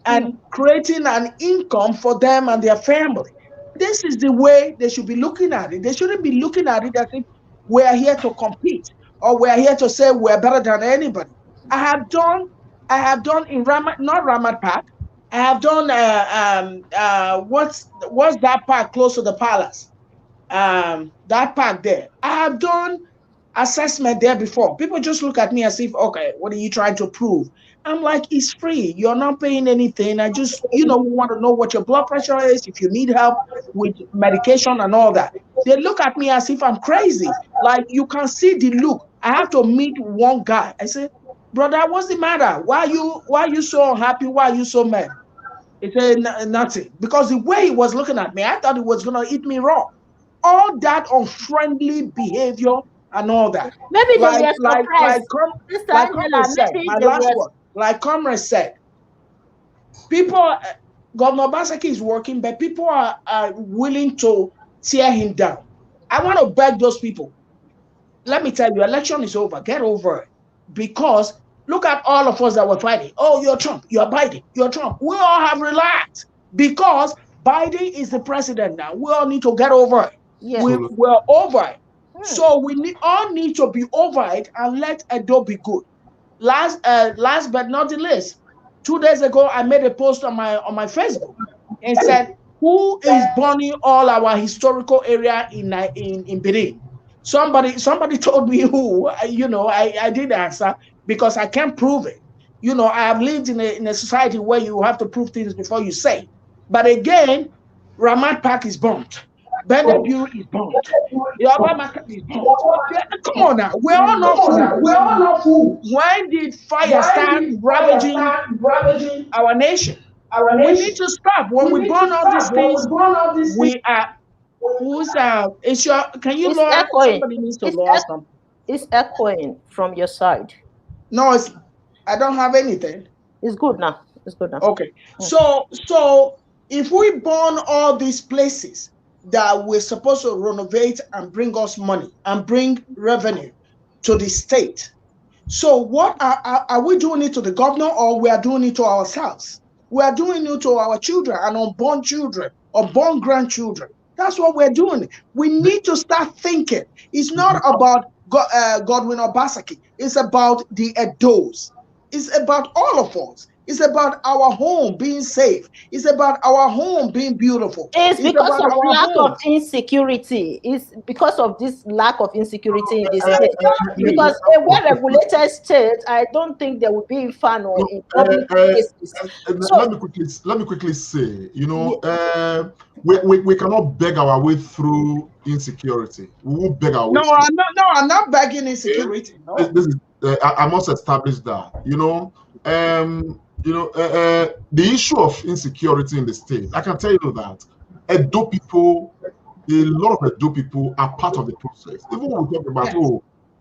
and creating an income for them and their family. This is the way they should be looking at it. They shouldn't be looking at it as if we're here to compete or we're here to say we're better than anybody. I have done in not Ramat Park. I have done what's that park close to the palace? That park there. I have done assessment there before. People just look at me as if, okay, what are you trying to prove? I'm like, it's free. You're not paying anything. I just, want to know what your blood pressure is, if you need help with medication and all that. They look at me as if I'm crazy. Like, you can see the look. I have to meet one guy. I said, brother, what's the matter? Why are you so unhappy? Why are you so mad? He said, nothing. Because the way he was looking at me, I thought he was going to eat me raw. All that unfriendly behavior and all that. Maybe like Comrade said, people, Governor Obaseki is working, but people are willing to tear him down. I want to beg those people. Let me tell you, election is over. Get over it. Because look at all of us that were fighting. Oh, you're Trump. You're Biden. You're Trump. We all have relaxed because Biden is the president now. We all need to get over it. Yeah. We're over it. So we all need to be over it and let Edo be good. Last but not the least, 2 days ago, I made a post on my Facebook and said, who is burning all our historical area in Benin? Somebody told me who. I did answer because I can't prove it. I have lived in a society where you have to prove things before you say. But again, Ramat Park is burnt. Bendebu is burnt. The Yoruba market is burnt. Come on now, we're all not fools. When did fire start ravaging our nation? We need to stop. When we burn all these things, we are. Can you lower? Somebody needs to lower something. It's echoing from your side. No, I don't have anything. It's good now. Okay. So if we burn all these places that we're supposed to renovate and bring us money and bring revenue to the state, so what are we doing it to the governor, or we are doing it to ourselves? We are doing it to our children and unborn children, unborn grandchildren. That's what we're doing. We need to start thinking. It's not about Godwin Obaseki. It's about the Edos. It's about all of us. It's about our home being safe. It's about our home being beautiful. It's because of lack of insecurity. It's because of this lack of insecurity in this state. Because a well-regulated state, I don't think there will be fun or in public places. Let me quickly say, we cannot beg our way through insecurity. We won't beg our way. I'm not begging insecurity. No. I must establish that. The issue of insecurity in the state, I can tell you that a lot of Edo people are part of the process. Even when we talk about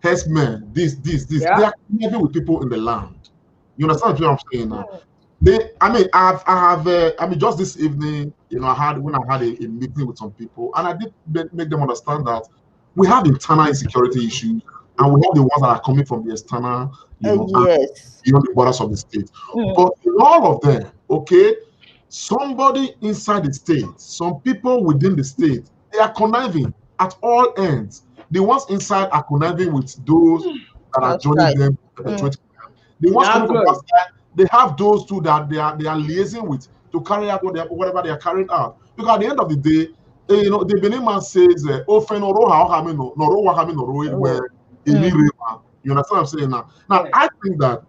herdsmen, this, they are living with people in the land. You understand what I'm saying now? Just this evening, I had a meeting with some people, and I did make them understand that we have internal insecurity issues, and we have the ones that are coming from the external, beyond the borders of the state. But in all of them, somebody inside the state, some people within the state, they are conniving at all ends. The ones inside are conniving with those that are joining them. The ones coming from outside, they have those too that they are liaising with to carry out whatever they are carrying out. Because at the end of the day, the Benin man says, you understand what I'm saying now? Now, I think that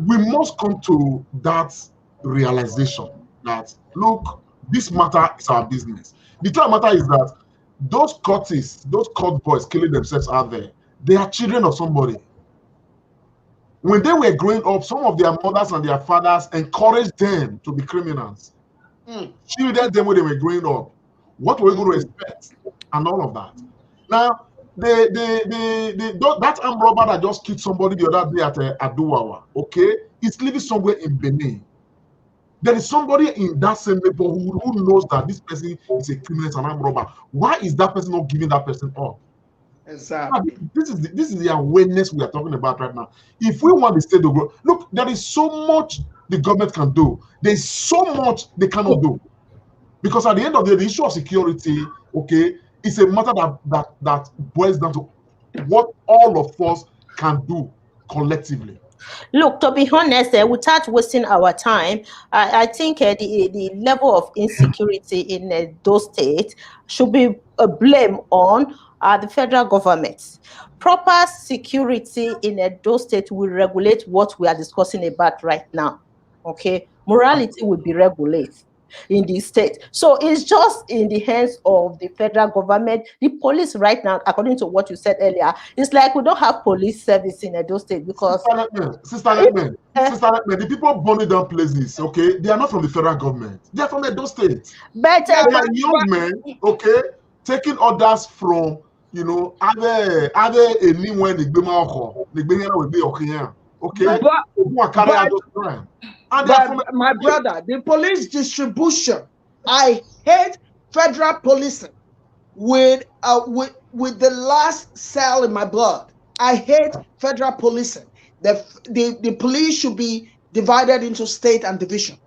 we must come to that realization that, look, this matter is our business. The third matter is that those cultists, those cult boys killing themselves out there, they are children of somebody. When they were growing up, some of their mothers and their fathers encouraged them to be criminals. Shielded them when they were growing up. What were we going to expect? And all of that. Now, that armed robber that just killed somebody the other day at Aduwawa, is living somewhere in Benin. There is somebody in that same neighborhood who knows that this person is a criminal and armed robber. Why is that person not giving that person up? Exactly. This is the awareness we are talking about right now. If we want the state to grow, look, there is so much the government can do. There is so much they cannot do. Because at the end of the day, the issue of security, it's a matter that boils down to what all of us can do collectively. Look, to be honest, without wasting our time, I think the level of insecurity in those states should be a blame on the federal government. Proper security in those states will regulate what we are discussing about right now. Morality will be regulated in the state. So it's just in the hands of the federal government. The police right now, according to what you said earlier, it's like we don't have police service in Edo State because Sister Lekman, the people burning down places, they are not from the federal government. They are from Edo State. But they are young men, taking orders from other anyone But my brother, the police distribution, I hate federal policing with the last cell in my blood. I hate federal policing. The police should be divided into state and division.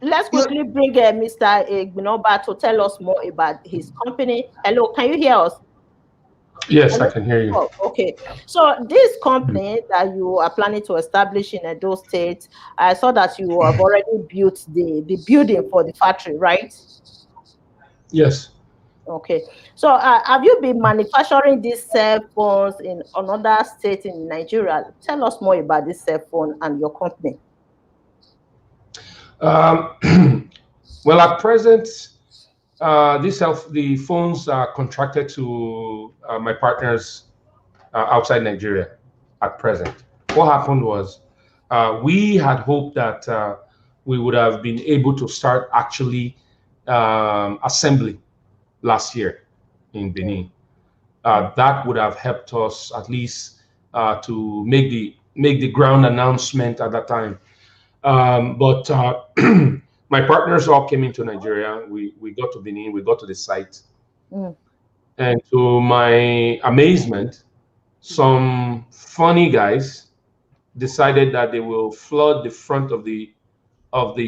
Let's quickly bring Mr. Igbinoba to tell us more about his company. Hello, can you hear us? Yes, I Hello? can hear you. Oh, okay. So this company that you are planning to establish in Edo State, I saw that you have already built the building for the factory, right? Yes. Okay. So have you been manufacturing these cell phones in another state in Nigeria? Tell us more about this cell phone and your company. Well, at present, the phones are contracted to my partners outside Nigeria at present. What happened was we had hoped that we would have been able to start actually assembly last year in Benin. That would have helped us at least to make the ground announcement at that time. But my partners all came into Nigeria. We got to Benin. We got to the site, Mm. and to my amazement, some funny guys decided that they will flood the front of the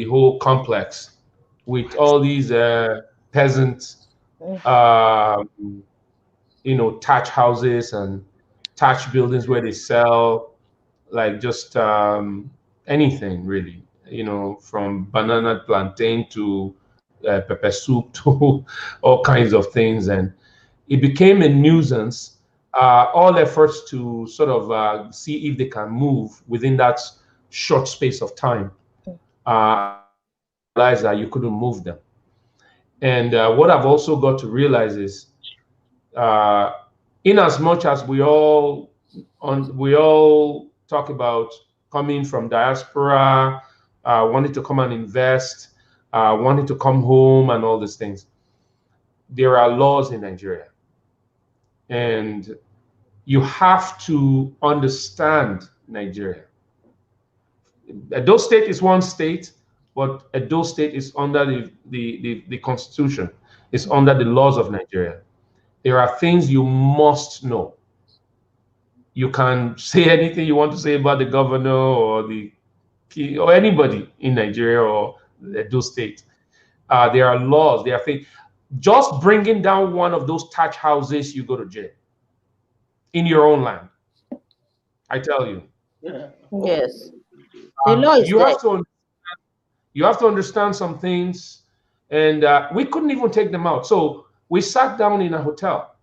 whole complex with all these peasant, uh, thatch houses and thatch buildings where they sell like just anything really, from banana plantain to pepper soup to all kinds of things, and it became a nuisance. All efforts to sort of see if they can move within that short space of time, realized that you couldn't move them. And what I've also got to realize is, uh, in as much as we all talk about coming from diaspora, wanting to come and invest, wanting to come home, and all these things, there are laws in Nigeria, and you have to understand Nigeria. Edo State is one state, but Edo State is under the constitution. It's under the laws of Nigeria. There are things you must know. You can say anything you want to say about the governor or or anybody in Nigeria or Edo State. There are laws. There are things. Just bringing down one of those thatch houses, you go to jail in your own land. I tell you. Yes. The law is You there. have to understand some things, and we couldn't even take them out. So we sat down in a hotel.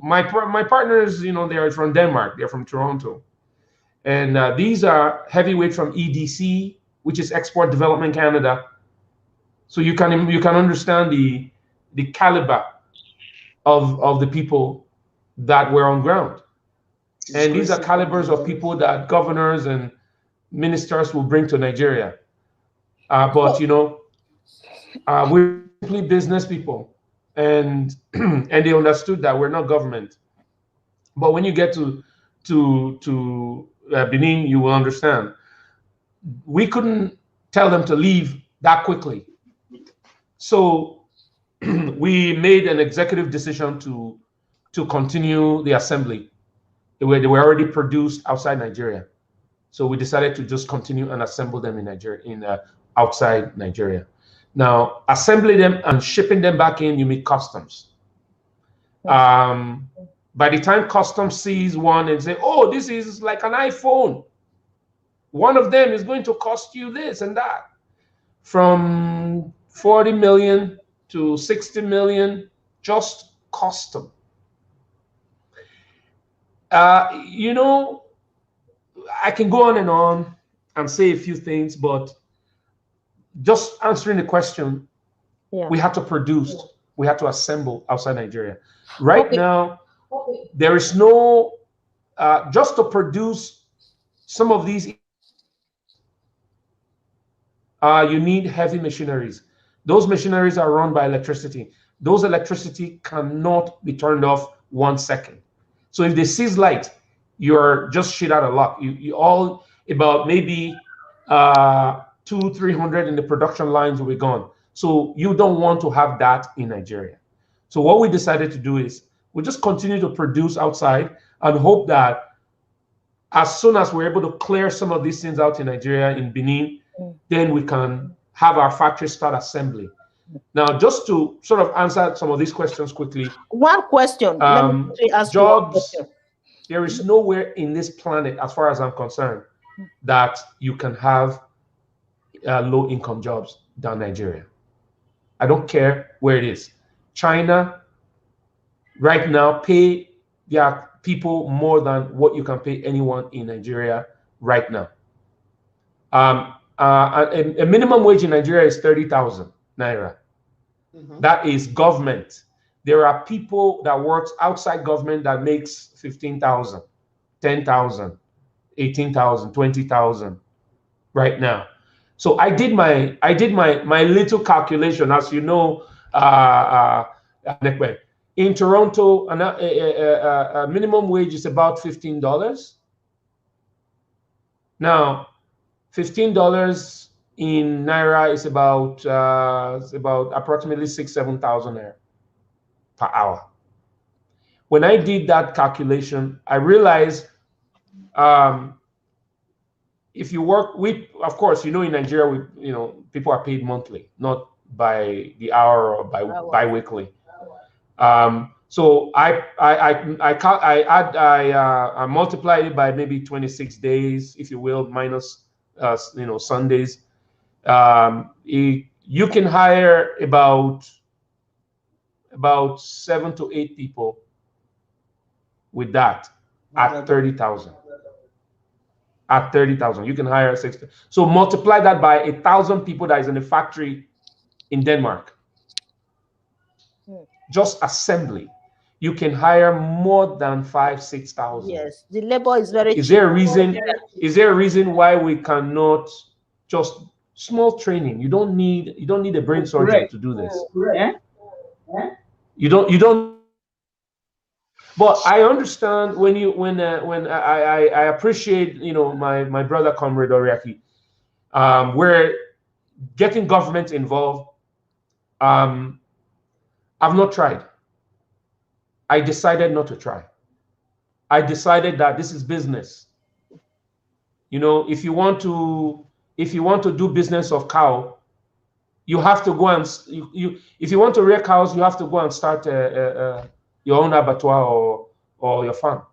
My partners, they are from Denmark. They're from Toronto, and these are heavyweight from EDC, which is Export Development Canada. So you can understand the caliber of the people that were on ground, and these are calibers of people that governors and ministers will bring to Nigeria. But we're simply business people, and and they understood that we're not government. But when you get to Benin, you will understand. We couldn't tell them to leave that quickly, so we made an executive decision to continue the assembly. They were already produced outside Nigeria, so we decided to just continue and assemble them in Nigeria, outside Nigeria. Now, assembling them and shipping them back in, you meet customs. By the time customs sees one and say, "Oh, this is like an iPhone. One of them is going to cost you this and that," from 40 million to 60 million, just custom. I can go on and say a few things, but just answering the question, we have to produce, we have to assemble outside Nigeria. Right now, there is no, just to produce some of these, you need heavy machineries. Those machineries are run by electricity. Those electricity cannot be turned off 1 second. So if they seize light, you're just shit out of luck. You all about maybe 200-300 in the production lines will be gone. So you don't want to have that in Nigeria. So what we decided to do is we just continue to produce outside and hope that as soon as we're able to clear some of these things out in Nigeria, in Benin, then we can have our factory start assembly. Now, just to sort of answer some of these questions quickly. One question. Let me ask you one jobs, question. there is nowhere in this planet, as far as I'm concerned, that you can have low-income jobs than Nigeria. I don't care where it is. China, right now, pay their people more than what you can pay anyone in Nigeria right now. A minimum wage in Nigeria is 30,000 naira. That is government. There are people that work outside government that makes 15,000, 10,000, 18,000, 20,000 right now. So I did my little calculation, as you know, in Toronto, a minimum wage is about $15. Now, $15 in naira is about approximately 6,000-7,000 naira per hour. When I did that calculation, I realized if you work with, of course, in Nigeria, people are paid monthly, not by the hour or bi-weekly. So I multiplied it by maybe 26 days, if you will, minus Sundays. You can hire about 7 to 8 people with that at 30,000. At 30,000, you can hire 60. So multiply that by 1,000 people that is in a factory in Denmark. Just assembly, you can hire more than 5,000-6,000. Yes, the labor is very. Is there a reason? Is there a reason why we cannot just small training? You don't need a brain surgeon to do this. You don't. But I understand when I appreciate my brother Comrade Oriaki, where getting government involved. I've not tried. I decided not to try. I decided that this is business. If you want to do business of cow, you have to go and if you want to rear cows, you have to go and start your own abattoir or your farm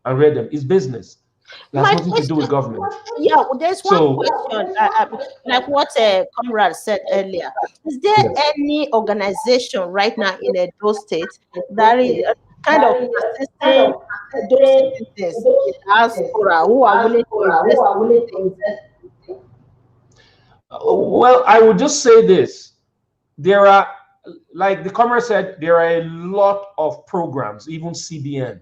and rear them. It's business. It has nothing to do with government. Yeah, there's one question, like what Comrade said earlier. Is there any organization right now in Edo State that is kind of assisting those citizens in diaspora who are willing to invest? Well, I would just say this. There are, like the Comrade said, there are a lot of programs, even CBN.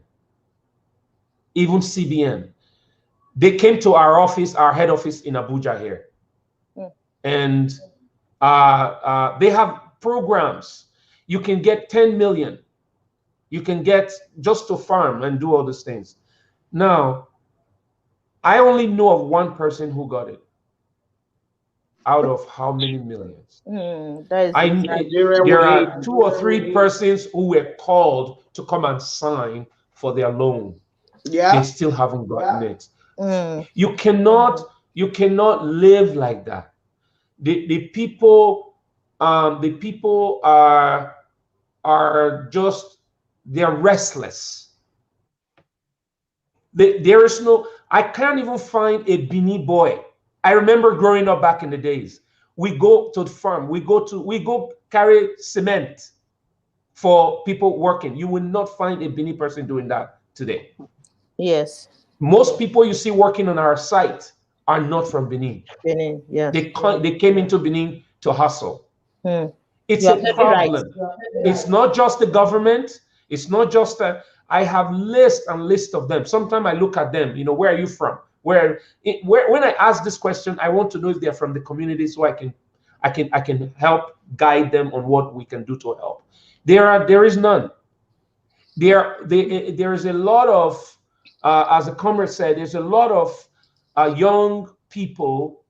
They came to our office, our head office in Abuja here. And they have programs. You can get 10 million. You can get just to farm and do all these things. Now, I only know of one person who got it out of how many millions? There are 2 or 3 persons who were called to come and sign for their loan. Yeah. They still haven't gotten it. You cannot live like that. The people are just, they're restless. There is no, I can't even find a Bini boy. I remember growing up back in the days. We go to the farm, we go carry cement for people working. You will not find a Bini person doing that today. Yes. Most people you see working on our site are not from Benin. Benin, yeah. They came into Benin to hustle. It's You're a problem. Right. It's not just the government. It's not just I have list and list of them. Sometimes I look at them, where are you from? When I ask this question, I want to know if they're from the community so I can help guide them on what we can do to help. There is none. There is a lot of, as the comrade said, there's a lot of young people.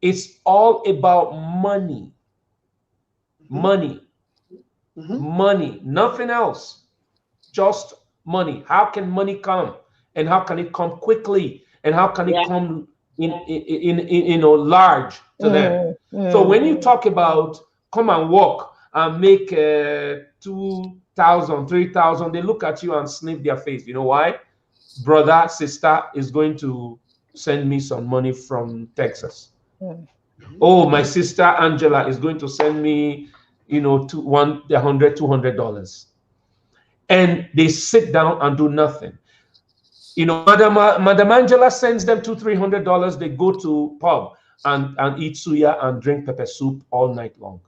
It's all about money. Money, nothing else, just money. How can money come, and how can it come quickly, and how can it come in large to them? So when you talk about come and work and make 2,000, 3,000, they look at you and sniff their face. You know why? Brother, sister is going to send me some money from Texas. Oh, my sister Angela is going to send me, you know, $100, $200. And they sit down and do nothing. You know, Madam Angela sends them $200, $300. They go to pub and eat suya and drink pepper soup all night long.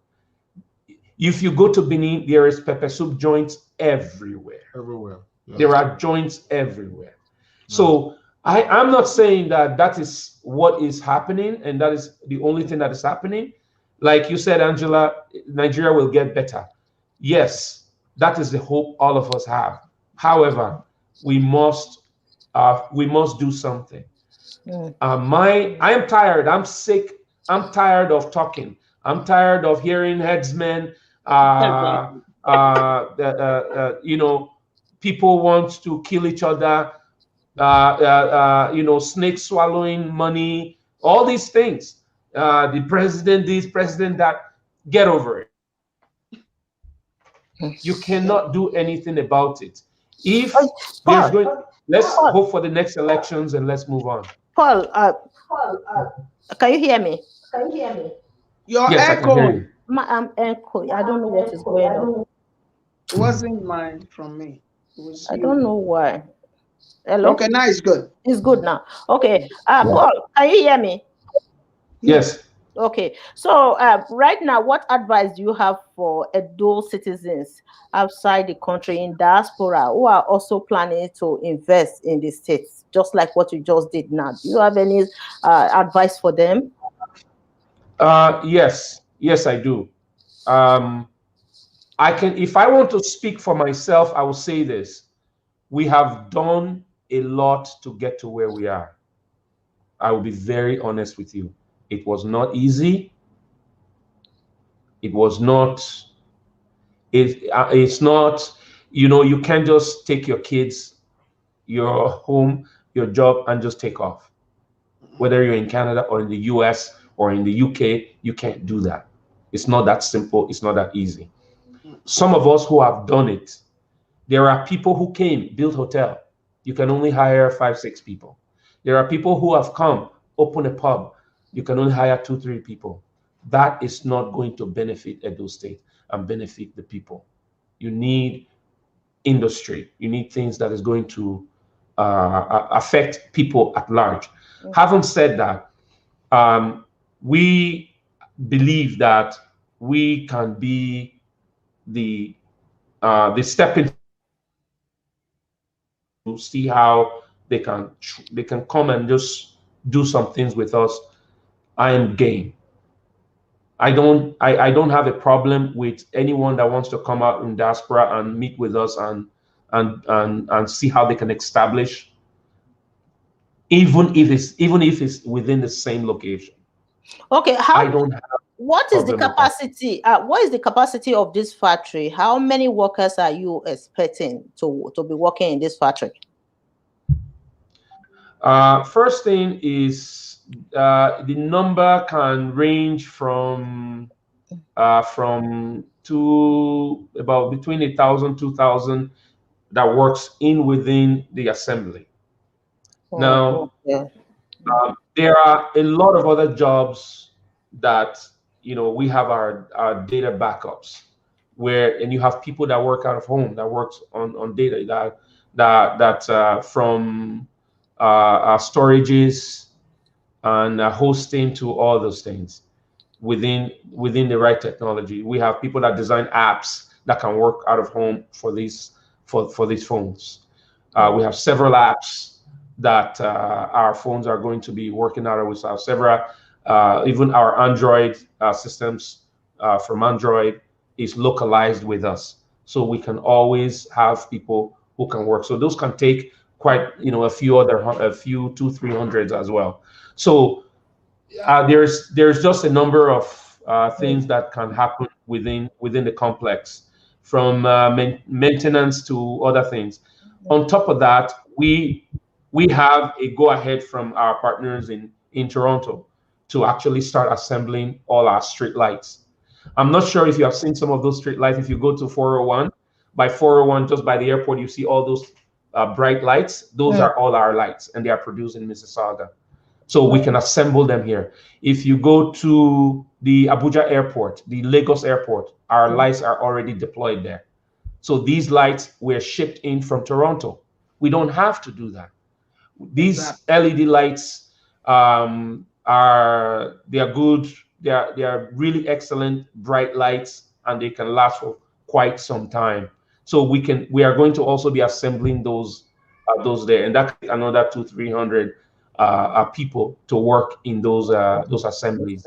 If you go to Benin, there is pepper soup joints everywhere. Everywhere. Yeah. There are joints everywhere. So I'm not saying that is what is happening and that is the only thing that is happening. Like you said, Angela, Nigeria will get better. Yes, that is the hope all of us have. However, we must do something. I am tired. I'm sick. I'm tired of talking. I'm tired of hearing headsmen. You know, people want to kill each other. You know, snakes swallowing money. All these things. The president this, president that. Get over it. You cannot do anything about it. If there's going, let's hope for the next elections and let's move on. Paul, can you hear me? Your Yes, echo. I can hear you. I'm echo. I don't know what is going on. It wasn't mine from me. It was I you. don't know why. Hello? Okay, now it's good. It's good now. Okay. Paul, can you hear me? Yes. Okay. So right now, what advice do you have for Edo citizens outside the country in diaspora who are also planning to invest in the States, just like what you just did now? Do you have any advice for them? Yes, I do. I can, if I want to speak for myself, I will say this. We have done a lot to get to where we are. I will be very honest with you. It was not easy. It was not, it's not, you know, you can't just take your kids, your home, your job, and just take off. Whether you're in Canada or in the US or in the UK, you can't do that. It's not that simple. It's not that easy. Some of us who have done it, there are people who came, built hotel. You can only hire 5, 6 people. There are people who have come, open a pub. You can only hire 2, 3 people. That is not going to benefit Edo State and benefit the people. You need industry. You need things that is going to affect people at large. Having said that, we believe that we can be the stepping to see how they can come and just do some things with us. I am game. I don't have a problem with anyone that wants to come out in diaspora and meet with us and see how they can establish, even if it's within the same location. Okay, what is the problem with that. capacity? What is the capacity of this factory? How many workers are you expecting to be working in this factory? First thing is the number can range from to about between 1,000, 2,000 that works within the assembly. Now, there are a lot of other jobs that, you know, we have our data backups and you have people that work out of home that works on data that from storages and hosting to all those things within the right technology. We have people that design apps that can work out of home for these phones. We have several apps that our phones are going to be working out of. We have several, even our Android systems from Android is localized with us, so we can always have people who can work. So those can take quite, you know, a few 200-300 as well. So there's just a number of things that can happen within the complex, from maintenance to other things. On top of that, we have a go-ahead from our partners in Toronto to actually start assembling all our street lights. I'm not sure if you have seen some of those street lights. If you go to 401, by 401, just by the airport, you see all those bright lights. Those are all our lights, and they are produced in Mississauga. So we can assemble them here. If you go to the Abuja airport, the Lagos airport, our lights are already deployed there. So these lights were shipped in from Toronto. We don't have to do that. These LED lights are good. They are really excellent bright lights, and they can last for quite some time. So we are going to also be assembling those there, and that's another 200-300 people to work in those assemblies.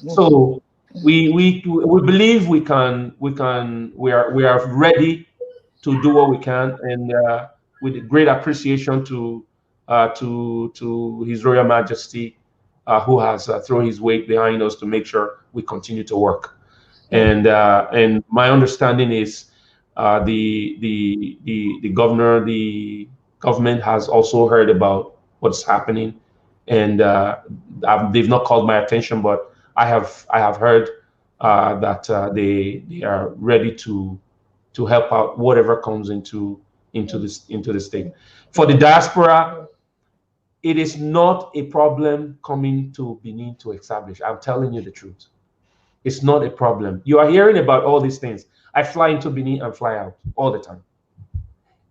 So we believe we are ready to do what we can, and with great appreciation to His Royal Majesty, who has thrown his weight behind us to make sure we continue to work. And my understanding is the government has also heard about what's happening, and they've not called my attention, but I have heard that they are ready to help out whatever comes into the state. For the diaspora, it is not a problem coming to Benin to establish. I'm telling you the truth. It's not a problem. You are hearing about all these things. I fly into Benin and fly out all the time.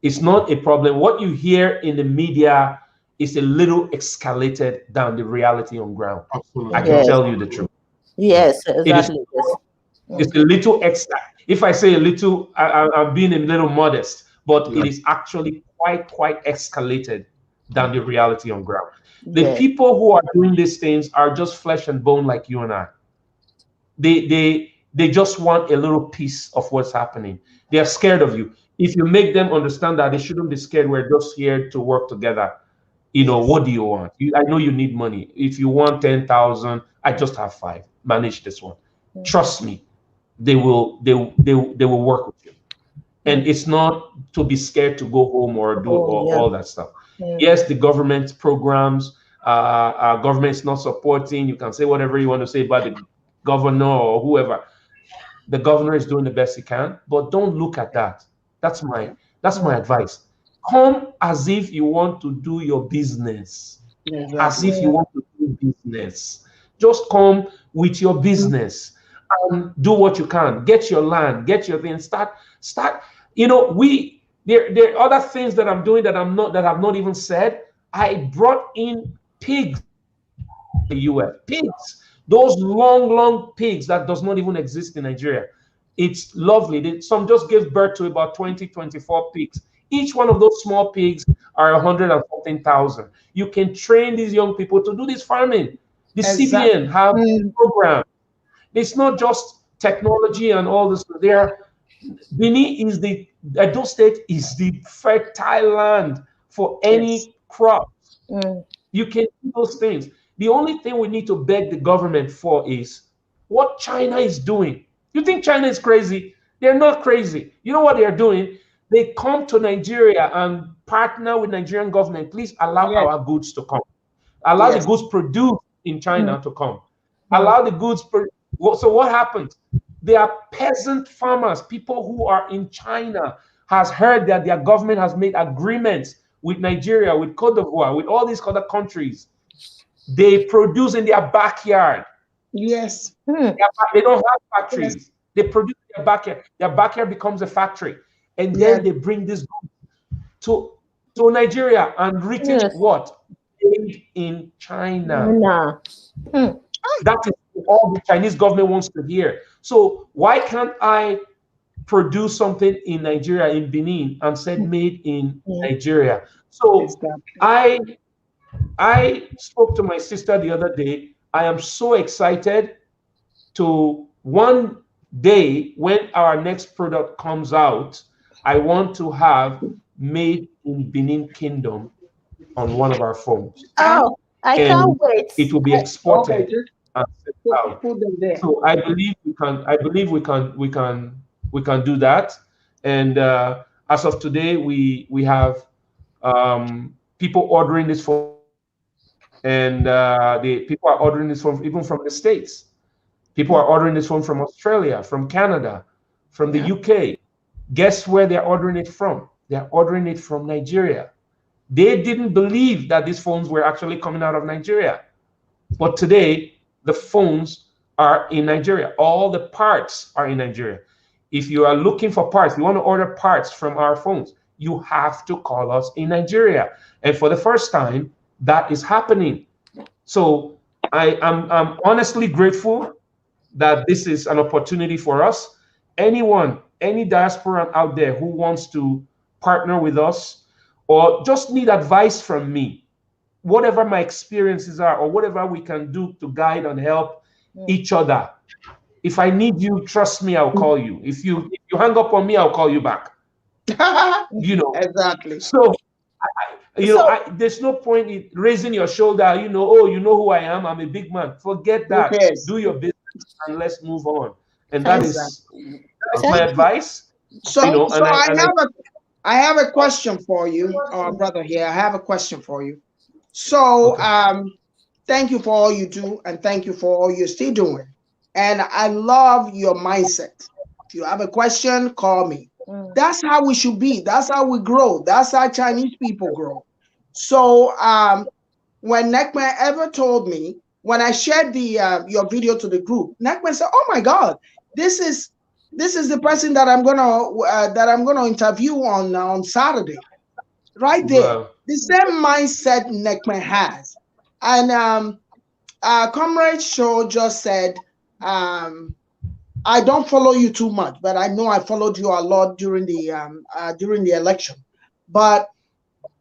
It's not a problem. What you hear in the media is a little escalated than the reality on ground. Absolutely. I can tell you the truth. Yes, exactly. It's a little extra. If I say a little, I'm being a little modest, but it is actually quite escalated than the reality on ground. The people who are doing these things are just flesh and bone like you and I. They just want a little piece of what's happening. They are scared of you. If you make them understand that they shouldn't be scared, we're just here to work together. What do you want? I know you need money. If you want 10,000, I just have 5. Manage this one. Trust me, they will work with you. And it's not to be scared to go home or do all that stuff. Yes, the government programs, government is not supporting. You can say whatever you want to say about the governor or whoever. The governor is doing the best he can, but don't look at that. That's my advice. Come as if you want to do your business. As if you want to do business. Just come with your business and do what you can. Get your land, get your thing. Start. There are other things that I'm doing that I've not even said. I brought in pigs in the US. Pigs. Those long pigs that does not even exist in Nigeria. It's lovely. Some just gave birth to about 24 pigs. Each one of those small pigs are 114,000. You can train these young people to do this farming. The CBN have a program. It's not just technology and all this. Benin is Edo State is the fertile land for any crop. You can do those things. The only thing we need to beg the government for is what China is doing. You think China is crazy? They're not crazy. You know what they're doing? They come to Nigeria and partner with Nigerian government. Please allow our goods to come. Allow the goods produced in China to come. Allow the goods. So what happens? There are peasant farmers, people who are in China, has heard that their government has made agreements with Nigeria, with Cote d'Ivoire, with all these other countries. They produce in their backyard. Yes. They don't have factories. Yes. They produce in their backyard. Their backyard becomes a factory. And then they bring this to Nigeria and written what? Made in China. That is all the Chinese government wants to hear. So why can't I produce something in Nigeria, in Benin, and said made in Nigeria? So I spoke to my sister the other day. I am so excited to one day when our next product comes out, I want to have made in Benin Kingdom on one of our phones. Oh, I can't wait. It will be exported and sent out. So I believe we can do that. And as of today, we have people ordering this phone, and the people are ordering this phone even from the States. People are ordering this phone from Australia, from Canada, from the UK. Guess where they're ordering it from? They're ordering it from Nigeria. They didn't believe that these phones were actually coming out of Nigeria. But today, the phones are in Nigeria. All the parts are in Nigeria. If you are looking for parts, you want to order parts from our phones, you have to call us in Nigeria. And for the first time, that is happening. So I'm honestly grateful that this is an opportunity for us. Anyone, any diaspora out there who wants to partner with us or just need advice from me, whatever my experiences are or whatever we can do to guide and help each other. If I need you, trust me, I'll call you. If you hang up on me, I'll call you back. You know, exactly. So there's no point in raising your shoulder, you know, oh, you know who I am, I'm a big man. Forget that. Do your business and let's move on. And that's my advice. So, you know, so I have a question for you, brother here. I have a question for you. So thank you for all you do and thank you for all you're still doing. And I love your mindset. If you have a question, call me. That's how we should be. That's how we grow. That's how Chinese people grow. So when Nekman ever told me, when I shared the your video to the group, Nekman said, "Oh my God, this is the person that I'm gonna interview on Saturday." Right there, the same mindset Nekman has. And Comrade Show just said, I don't follow you too much, but I know I followed you a lot during the election. But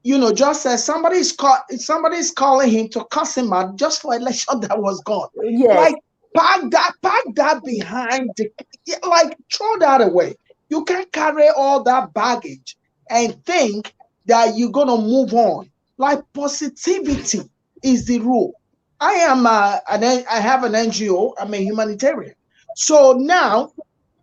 you know, just as somebody's calling him to cuss him out just for election that was gone. Like pack that behind like throw that away. You can't carry all that baggage and think that you're gonna move on. Like positivity is the rule. I have an NGO. I'm a humanitarian. So now,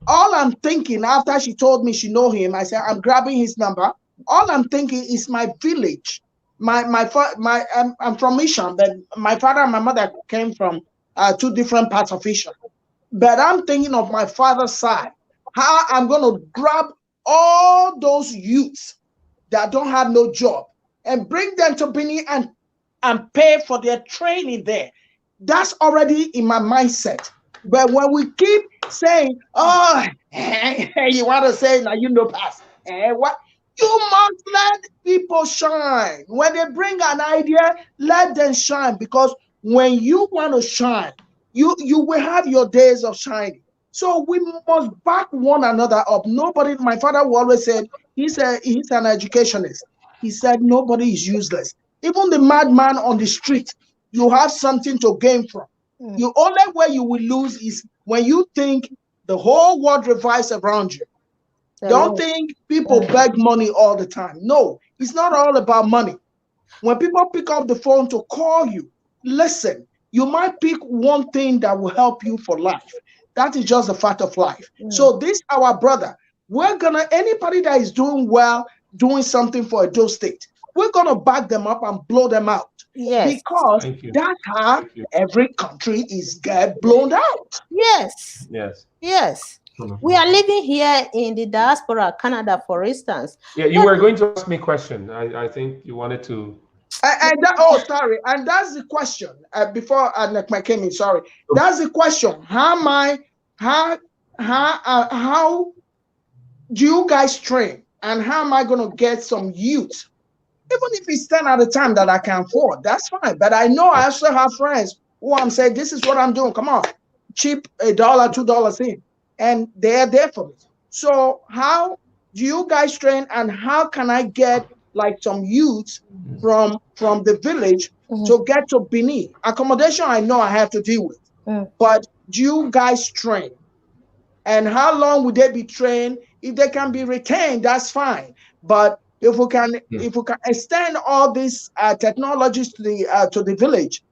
all I'm thinking after she told me she know him, I said I'm grabbing his number. All I'm thinking is my village. I'm from Mission, but my father and my mother came from two different parts of Mission. But I'm thinking of my father's side. How I'm gonna grab all those youths that don't have no job and bring them to Benin and pay for their training there. That's already in my mindset. But when we keep saying, "Oh, you want to say now, you know, pass," what you must let people shine. When they bring an idea, let them shine. Because when you want to shine, you will have your days of shining. So we must back one another up. Nobody. My father always said he's an educationist. He said nobody is useless. Even the madman on the street, you have something to gain from. The only way you will lose is when you think the whole world revolves around you. Don't think people beg money all the time. No, it's not all about money. When people pick up the phone to call you, listen, you might pick one thing that will help you for life. That is just a fact of life. So this, our brother, anybody that is doing well, doing something for Edo State, we're gonna back them up and blow them out. Yes. Because that's how every country is get blown out. Yes. Yes. Yes. We are living here in the diaspora, Canada, for instance. Yeah, you were going to ask me a question. I think you wanted to. Sorry. And that's the question. Before Nekma came in, sorry. That's the question. How do you guys train? And how am I going to get some youth? Even if it's 10 at a time that I can afford, that's fine. But I know I also have friends who I'm saying, this is what I'm doing. Come on, cheap, $1, $2 in. And they're there for me. So how do you guys train and how can I get like some youth from the village to get to Benin? Accommodation, I know I have to deal with. But do you guys train? And how long would they be trained? If they can be retained, that's fine. But if we can extend all these technologies to the village,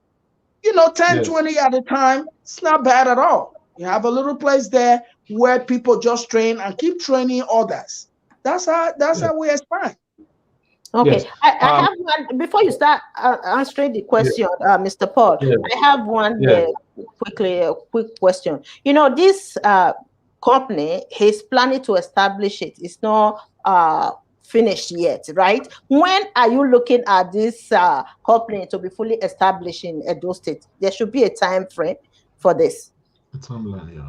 10, 20 at a time, it's not bad at all. You have a little place there where people just train and keep training others. That's how we expand. Okay, Yes. I have one before you start answering the question, Mr. Paul. Yeah. I have one Yeah. quickly, a quick question. This company, he's planning to establish it. It's not finished yet, right? When are you looking at this company to be fully established in Edo State? There should be a time frame for this. The timeline, yeah.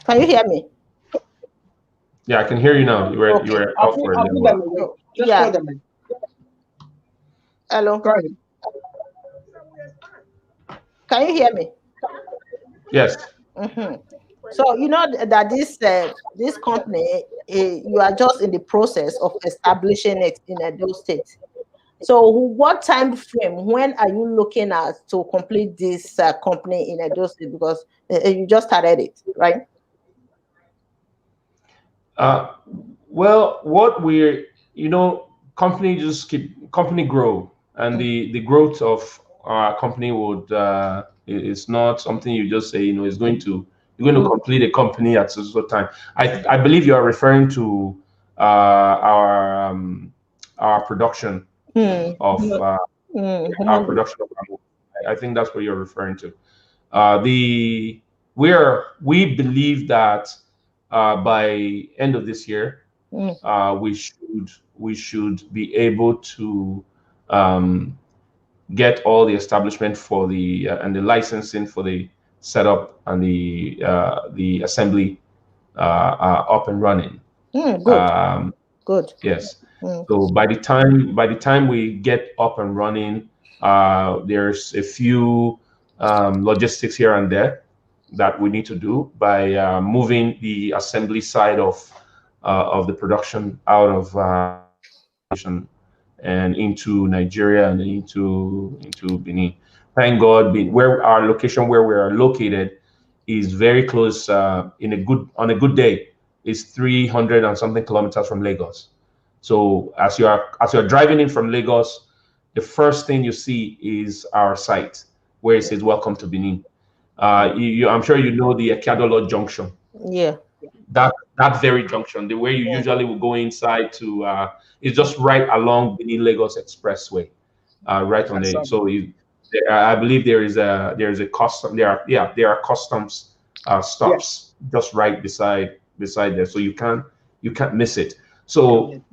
Can you hear me? Yeah, I can hear you now. You Okay, were I'll off put, for a I'll little put them while. away. Oh, Just yeah. put them in. Hello. Go ahead. Can you hear me? Yes. Mm-hmm. So that this company, you are just in the process of establishing it in Edo State. So, what time frame? When are you looking at to complete this company in Edo State? Because you just started it, right? Uh, well, what we're, company grow, and the growth of our company would is not something you just say, is going to you're going to complete a company at so time. I believe you are referring to our production Hmm. of our Hmm. production of our movie. I think that's what you're referring to. We believe that by end of this year, Hmm. we should be able to um, get all the establishment for the and the licensing for the setup and the assembly up and running. Good, Um, good. yes. Hmm. So by the time we get up and running, there's a few logistics here and there that we need to do by moving the assembly side of the production out of and into Nigeria and into Benin. Thank God, where our location where we are located is very close. On a good day, is 300 and something kilometers from Lagos. So as you're driving in from Lagos, the first thing you see is our site where it says "Welcome to Benin." I'm sure you know the Ekiadolo Junction. Yeah. That very junction, the way you Yeah. usually will go inside to, is just right along Benin Lagos Expressway, right on I saw the. them. I believe there is a custom. There are customs Yes. stops just right beside there, so you can't miss it. Come So in.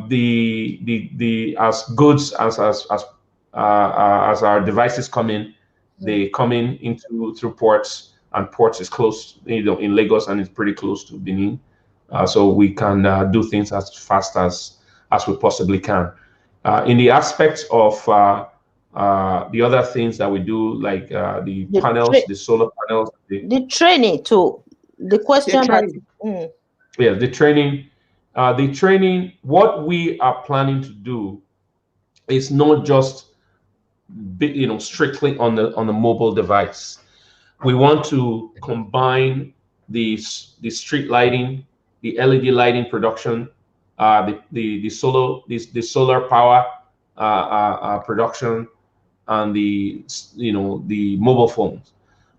the as goods as our devices come in, they come in into through ports, and ports is close, in Lagos, and it's pretty close to Benin, so we can do things as fast as we possibly can. In the aspects of the other things that we do, like the The panels, the solar panels, the training too. The They're question that. training. yeah, the training. What we are planning to do is not just strictly on the mobile device. We want to combine the street lighting, the LED lighting production, the solar power production, and the mobile phones.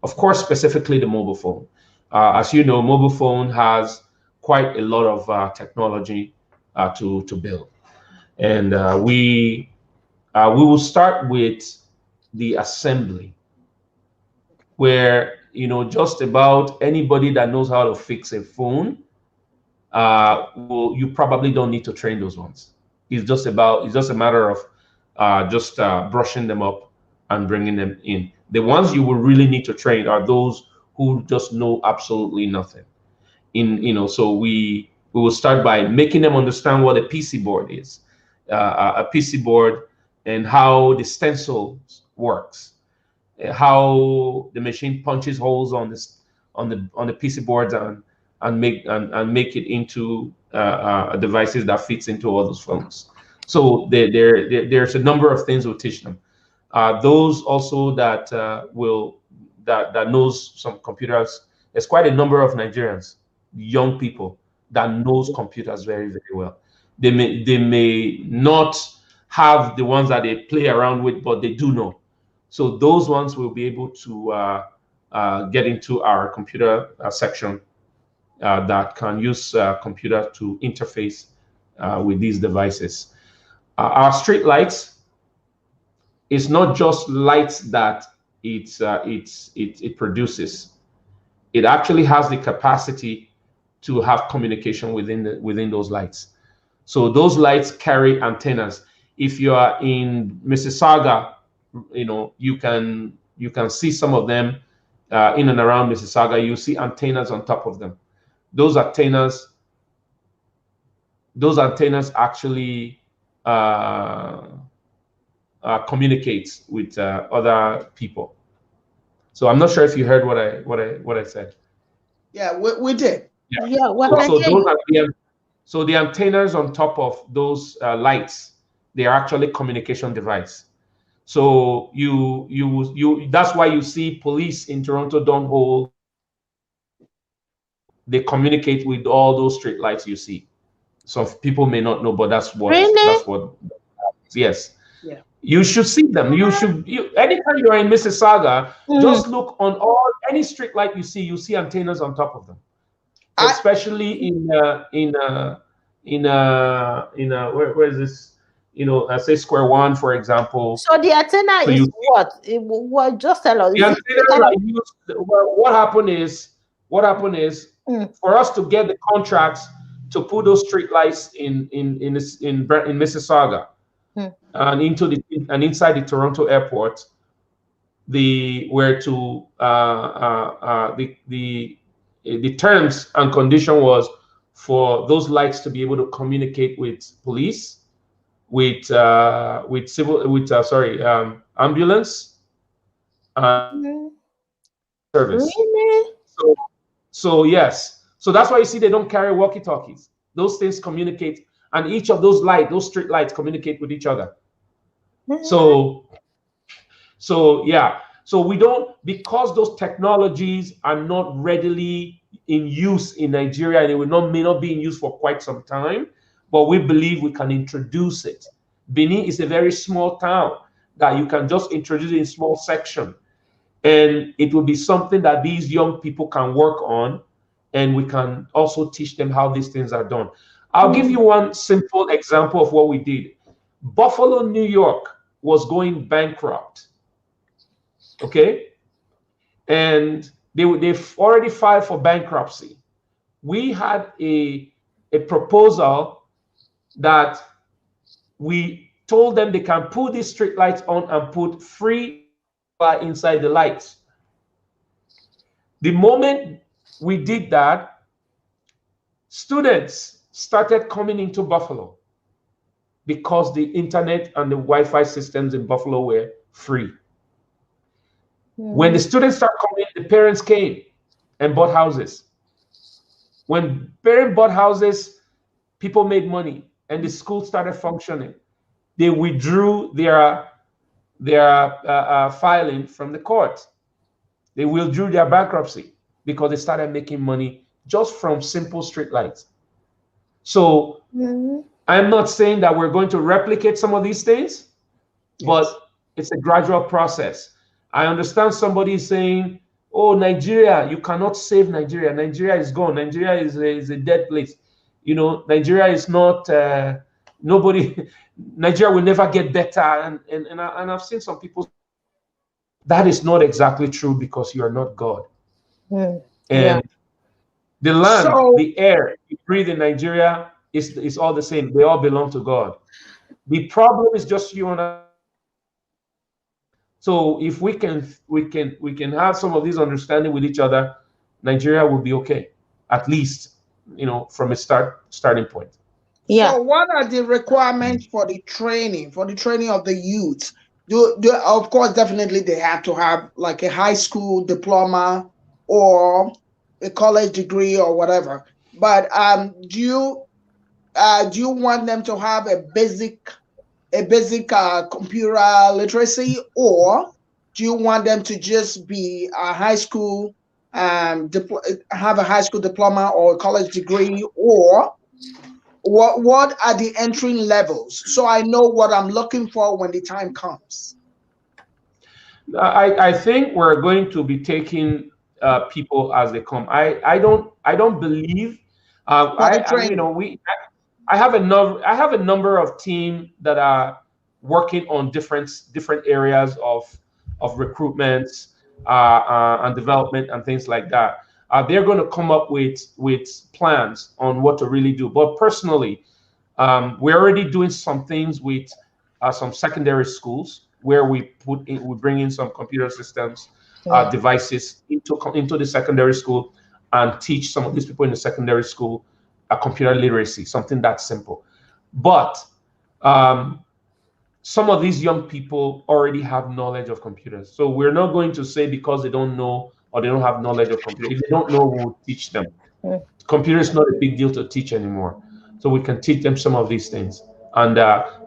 Of course, specifically the mobile phone. As you know, mobile phone has quite a lot of technology to build, and we will start with the assembly, where just about anybody that knows how to fix a phone, you probably don't need to train those ones. It's just a matter of just brushing them up and bringing them in. The ones you will really need to train are those who just know absolutely nothing. So we will start by making them understand what a PC board is, a PC board, and how the stencil works, how the machine punches holes on the PC boards, and make it into devices that fits into all those phones. So there's a number of things we'll teach them. Those also that knows some computers. There's quite a number of Nigerians, young people, that knows computers very, very well. They may not have the ones that they play around with, but they do know. So those ones will be able to get into our computer section, that can use computer to interface with these devices. Our street lights is not just lights that it produces. It actually has the capacity to have communication within those lights. So those lights carry antennas. If you are in Mississauga, you can see some of them in and around Mississauga. You see antennas on top of them. Those antennas actually communicate with other people. So I'm not sure if you heard what I said. Yeah, we did. Yeah, what So the antennas on top of those lights, they are actually communication device. So that's why you see police in Toronto don't hold. They communicate with all those street lights you see. Some people may not know, but that's what yes. Yeah. You should see them. Anytime you're in Mississauga, just look on any street light you see antennas on top of them. Especially where is this? I say Square One, for example. So the antenna is what? What? Just tell us. The antenna are used. Well, what happened is for us to get the contracts to put those street lights in Mississauga and inside the Toronto airport, the terms and condition was for those lights to be able to communicate with police, with ambulance service. Really? So yes. So that's why you see they don't carry walkie-talkies. Those things communicate, and each of those street lights communicate with each other. So yeah. So we don't, because those technologies are not readily in use in Nigeria, and they may not be in use for quite some time, but we believe we can introduce it. Benin is a very small town that you can just introduce in a small section, and it will be something that these young people can work on, and we can also teach them how these things are done. I'll give you one simple example of what we did. Buffalo, New York was going bankrupt. Okay, and they've already filed for bankruptcy. We had a proposal that we told them they can put these street lights on and put free inside the lights. The moment we did that, students started coming into Buffalo because the internet and the Wi-Fi systems in Buffalo were free. When the students started coming, the parents came and bought houses. When parents bought houses, people made money and the school started functioning. They withdrew their filing from the court. They withdrew their bankruptcy because they started making money just from simple street lights. So I'm not saying that we're going to replicate some of these things, but it's a gradual process. I understand somebody saying, oh, Nigeria, you cannot save Nigeria. Nigeria is gone. Nigeria is a dead place. Nigeria is not, Nigeria will never get better. And I've seen some people, that is not exactly true because you are not God. And the land, the air you breathe in Nigeria is all the same. They all belong to God. The problem is just you and I. So if we can have some of these understanding with each other, Nigeria will be okay, at least from a starting point. Yeah. So what are the requirements for the training of the youth? Of course, definitely they have to have like a high school diploma or a college degree or whatever. But do you want them to have a basic computer literacy, or do you want them to just be a high school, have a high school diploma or a college degree, or what are the entry levels? So I know what I'm looking for when the time comes. I think we're going to be taking people as they come. I don't believe I have a number of team that are working on different areas of recruitment and development and things like that. They're going to come up with plans on what to really do. But personally, we're already doing some things with some secondary schools where we bring in some computer systems devices into the secondary school and teach some of these people in the secondary school computer literacy, something that simple. But some of these young people already have knowledge of computers. So we're not going to say because they don't know or they don't have knowledge of computers. If they don't know, we'll teach them. Computer is not a big deal to teach anymore. So we can teach them some of these things and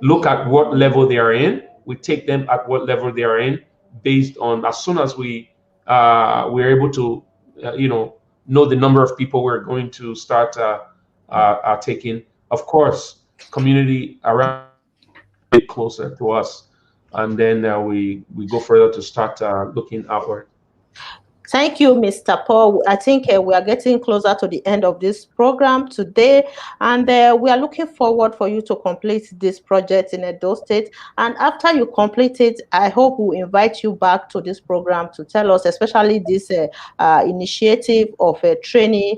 look at what level they are in. We take them at what level they are in based on, as soon as we're able to, know the number of people we're going to start taking. Of course, community around closer to us, and then we go further to start looking outward. Thank you, Mr. Paul. I think we are getting closer to the end of this program today, and we are looking forward for you to complete this project in Edo State. And after you complete it, I hope we'll invite you back to this program to tell us, especially this initiative of training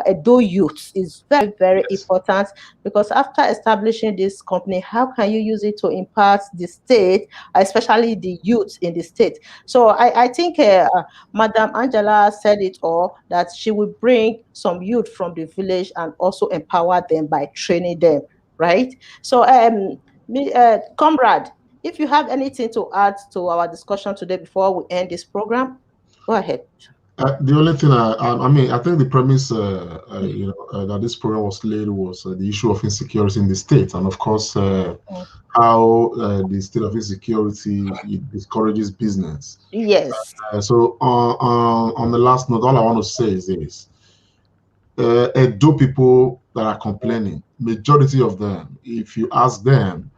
Edo youths is very, very important, because after establishing this company, how can you use it to impact the state, especially the youth in the state? So I think Madam Angela said it all, that she will bring some youth from the village and also empower them by training them, right? So, comrade, if you have anything to add to our discussion today before we end this program, go ahead. The only thing I think the premise that this program was laid was the issue of insecurity in the state, and of course how the state of insecurity discourages business. Yes. So on the last note, all I want to say is this: Edo people that are complaining, majority of them, if you ask them,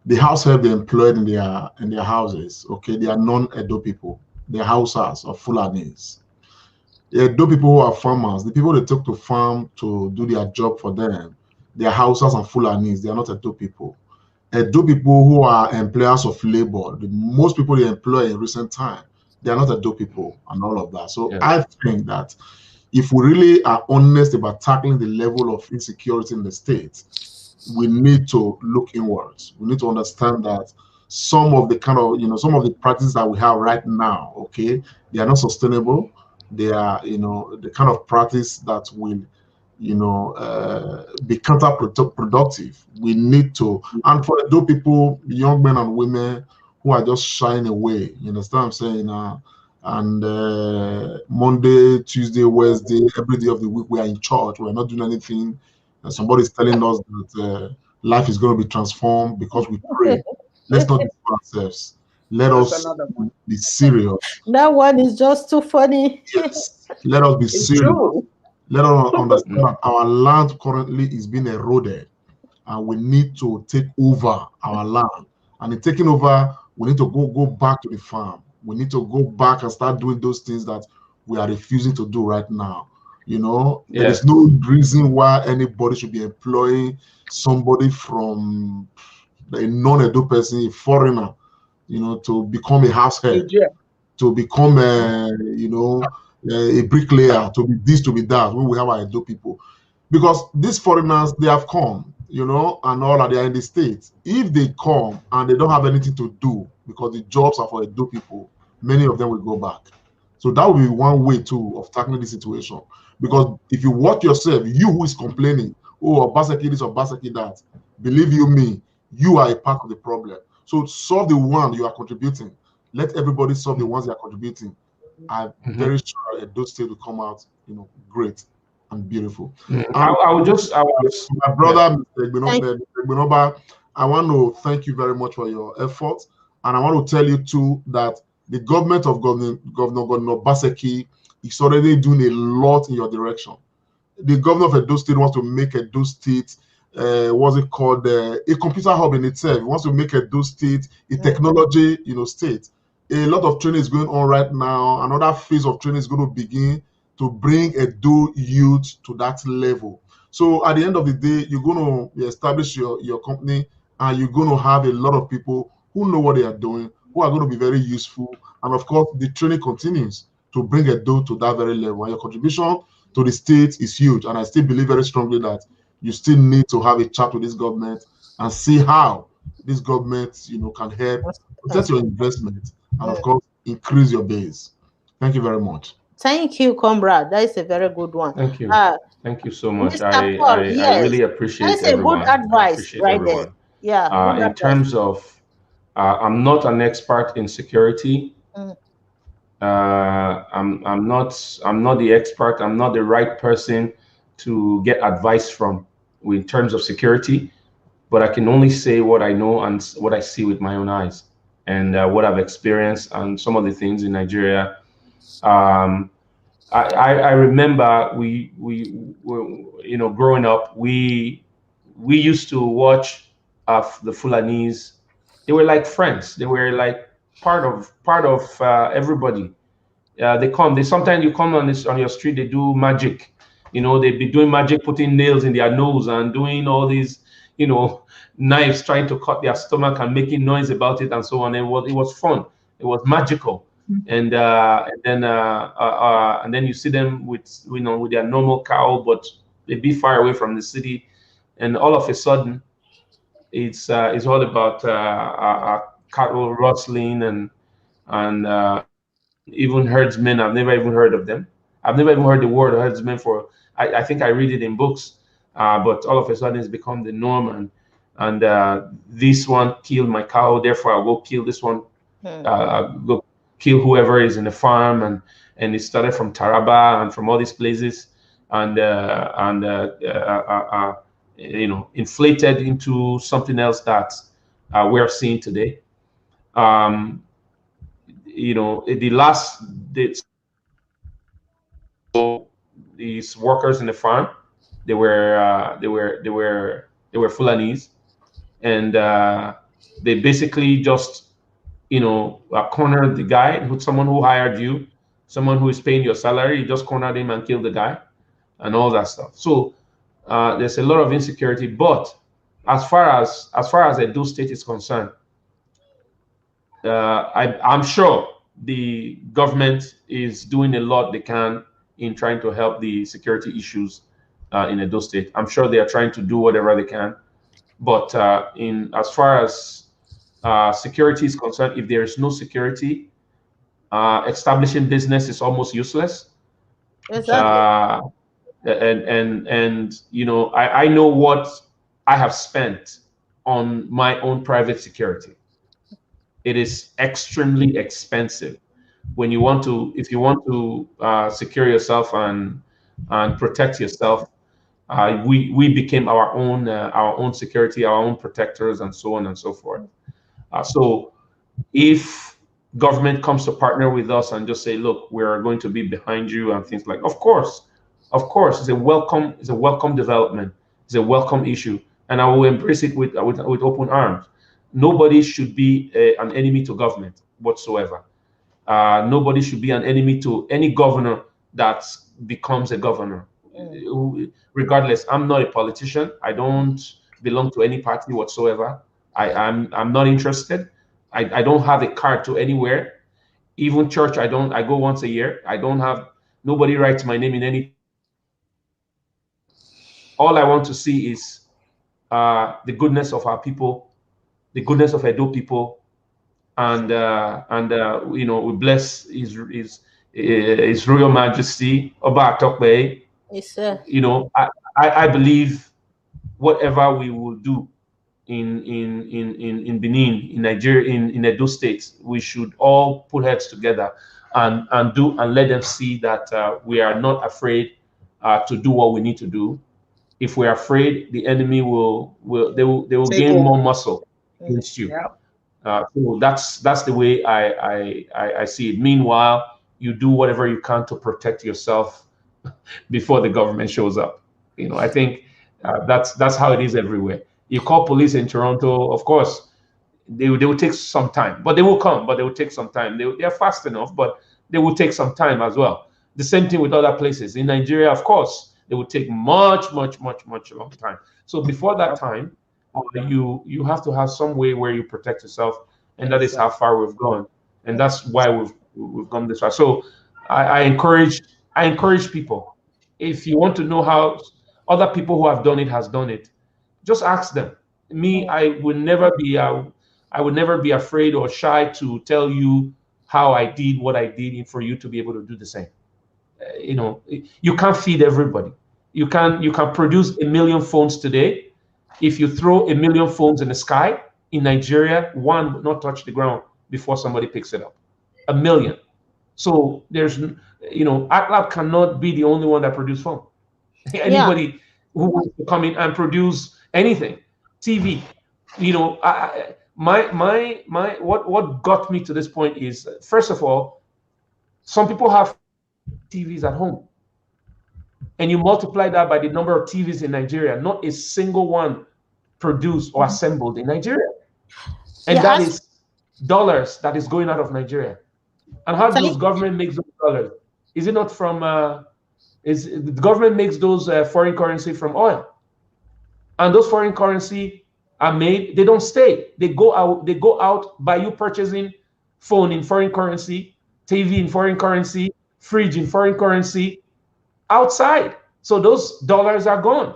the househelp they employed in their houses, okay, they are non-Edo people, they're Hausas or Fulanis. Edo people who are farmers, the people they took to farm to do their job for them, they are Hausas and Fulanis. They are not Edo people. Edo people who are employers of labor, most people they employ in recent time, they are not Edo people and all of that. So I think that if we really are honest about tackling the level of insecurity in the state, we need to look inwards. We need to understand that some of the some of the practices that we have right now, okay, they are not sustainable. They are, the kind of practice that will, be counterproductive. We need to, and for those people, young men and women who are just shying away, you understand what I'm saying? And Monday, Tuesday, Wednesday, every day of the week, we are in church. We're not doing anything. And somebody's telling us that life is going to be transformed because we pray. Let's not deceive ourselves. Let us be serious. That one is just too funny. Yes. Let us be serious. True. Let us understand that our land currently is being eroded, and we need to take over our land. And in taking over, we need to go back to the farm. We need to go back and start doing those things that we are refusing to do right now. There is no reason why anybody should be employing somebody from a non-Edo person, a foreigner, to become a househead, to become a bricklayer, to be this, to be that, when we have our Edo people. Because these foreigners, they have come, and all that, they are in the States. If they come and they don't have anything to do, because the jobs are for Edo people, many of them will go back. So that will be one way too of tackling the situation. Because if you watch yourself, you who is complaining, oh, Obaseki this or Obaseki that, believe you me, you are a part of the problem. So solve the one you are contributing. Let everybody solve the ones they are contributing. I'm very sure Edo State will come out, great and beautiful. I would just, my brother, Mr. Igbinoba, I want to thank you very much for your efforts, and I want to tell you too that the government of Governor Obaseki is already doing a lot in your direction. The governor of Edo State wants to make Edo State what's it called, a computer hub in itself. He wants to make Edo State a technology, state. A lot of training is going on right now. Another phase of training is going to begin to bring Edo youth to that level. So at the end of the day, you're going to establish your company, and you're going to have a lot of people who know what they are doing, who are going to be very useful. And of course, the training continues to bring Edo to that very level. And your contribution to the state is huge. And I still believe very strongly that you still need to have a chat with this government and see how this government, can help protect your investment and, of course, increase your base. Thank you very much. Thank you, comrade. That is a very good one. Thank you. Thank you so much. Mr. Paul, I really appreciate that's a good advice right there. Yeah. In terms of, I'm not an expert in security. I'm not the expert. I'm not the right person to get advice from in terms of security, but I can only say what I know and what I see with my own eyes, and what I've experienced and some of the things in Nigeria. I remember we growing up, we used to watch the Fulanese. They were like friends. They were like part of everybody. Sometimes you come on your street, they do magic. They'd be doing magic, putting nails in their nose and doing all these, knives, trying to cut their stomach and making noise about it and so on. And it was fun. It was magical. And then you see them with their normal cow, but they'd be far away from the city. And all of a sudden, it's all about cattle rustling and even herdsmen. I've never even heard of them. I've never even heard the word herdsmen for. I think I read it in books, but all of a sudden it's become the norm. And this one killed my cow, therefore I'll go kill this one. Go kill whoever is in the farm, and it started from Taraba and from all these places, and inflated into something else that we're seeing today. These workers in the farm, they were Fulanese, and they basically just cornered the guy, someone who hired you, someone who is paying your salary. You just cornered him and killed the guy, and all that stuff. So there's a lot of insecurity. But as far as Edo State is concerned, I'm sure the government is doing a lot they can in trying to help the security issues in Edo State. I'm sure they are trying to do whatever they can. But as far as security is concerned, if there is no security, establishing business is almost useless. Exactly. I know what I have spent on my own private security. It is extremely expensive. If you want to secure yourself and protect yourself, we became our own security, our own protectors, and so on and so forth. So if government comes to partner with us and just say, look, we're going to be behind you and things like, of course, it's a welcome development. It's a welcome issue. And I will embrace it with open arms. Nobody should be an enemy to government whatsoever. Nobody should be an enemy to any governor that becomes a governor. Regardless, I'm not a politician. I don't belong to any party whatsoever. I'm not interested. I don't have a card to anywhere. Even church, I go once a year. Nobody writes my name in any. All I want to see is the goodness of our people, the goodness of Edo people, and we bless His Royal Majesty Oba Atokbe. Yes, sir. I believe whatever we will do in Benin, in Nigeria, in Edo State, we should all put heads together and let them see that we are not afraid to do what we need to do. If we're afraid, the enemy will gain more muscle against you. Yeah. So that's the way I see it. Meanwhile, you do whatever you can to protect yourself before the government shows up. I think that's how it is everywhere. You call police in Toronto, of course, they will take some time, but they will come. But they will take some time. They're fast enough, but they will take some time as well. The same thing with other places in Nigeria. Of course, It would take much long time. So before that time, you have to have some way where you protect yourself, and that is how far we've gone, and that's why we've gone this far. So I encourage people, if you want to know how other people who have done it has done it, just ask them. Me, I would never be afraid or shy to tell you how I did what I did, and for you to be able to do the same. You can't feed everybody. You can produce 1 million phones today. If you throw 1 million phones in the sky in Nigeria, one would not touch the ground before somebody picks it up. 1 million. So there's, AtLab cannot be the only one that produces phone. Anybody who wants to come in and produce anything, TV, what got me to this point is, first of all, some people have TVs at home, and you multiply that by the number of TVs in Nigeria, not a single one produced or assembled in Nigeria, and that is dollars that is going out of Nigeria. And how does government make those dollars? Is it not from the government makes those foreign currency from oil, and those foreign currency are made, they don't stay, they go out by you purchasing phone in foreign currency, TV in foreign currency, fridge in foreign currency outside. So those dollars are gone.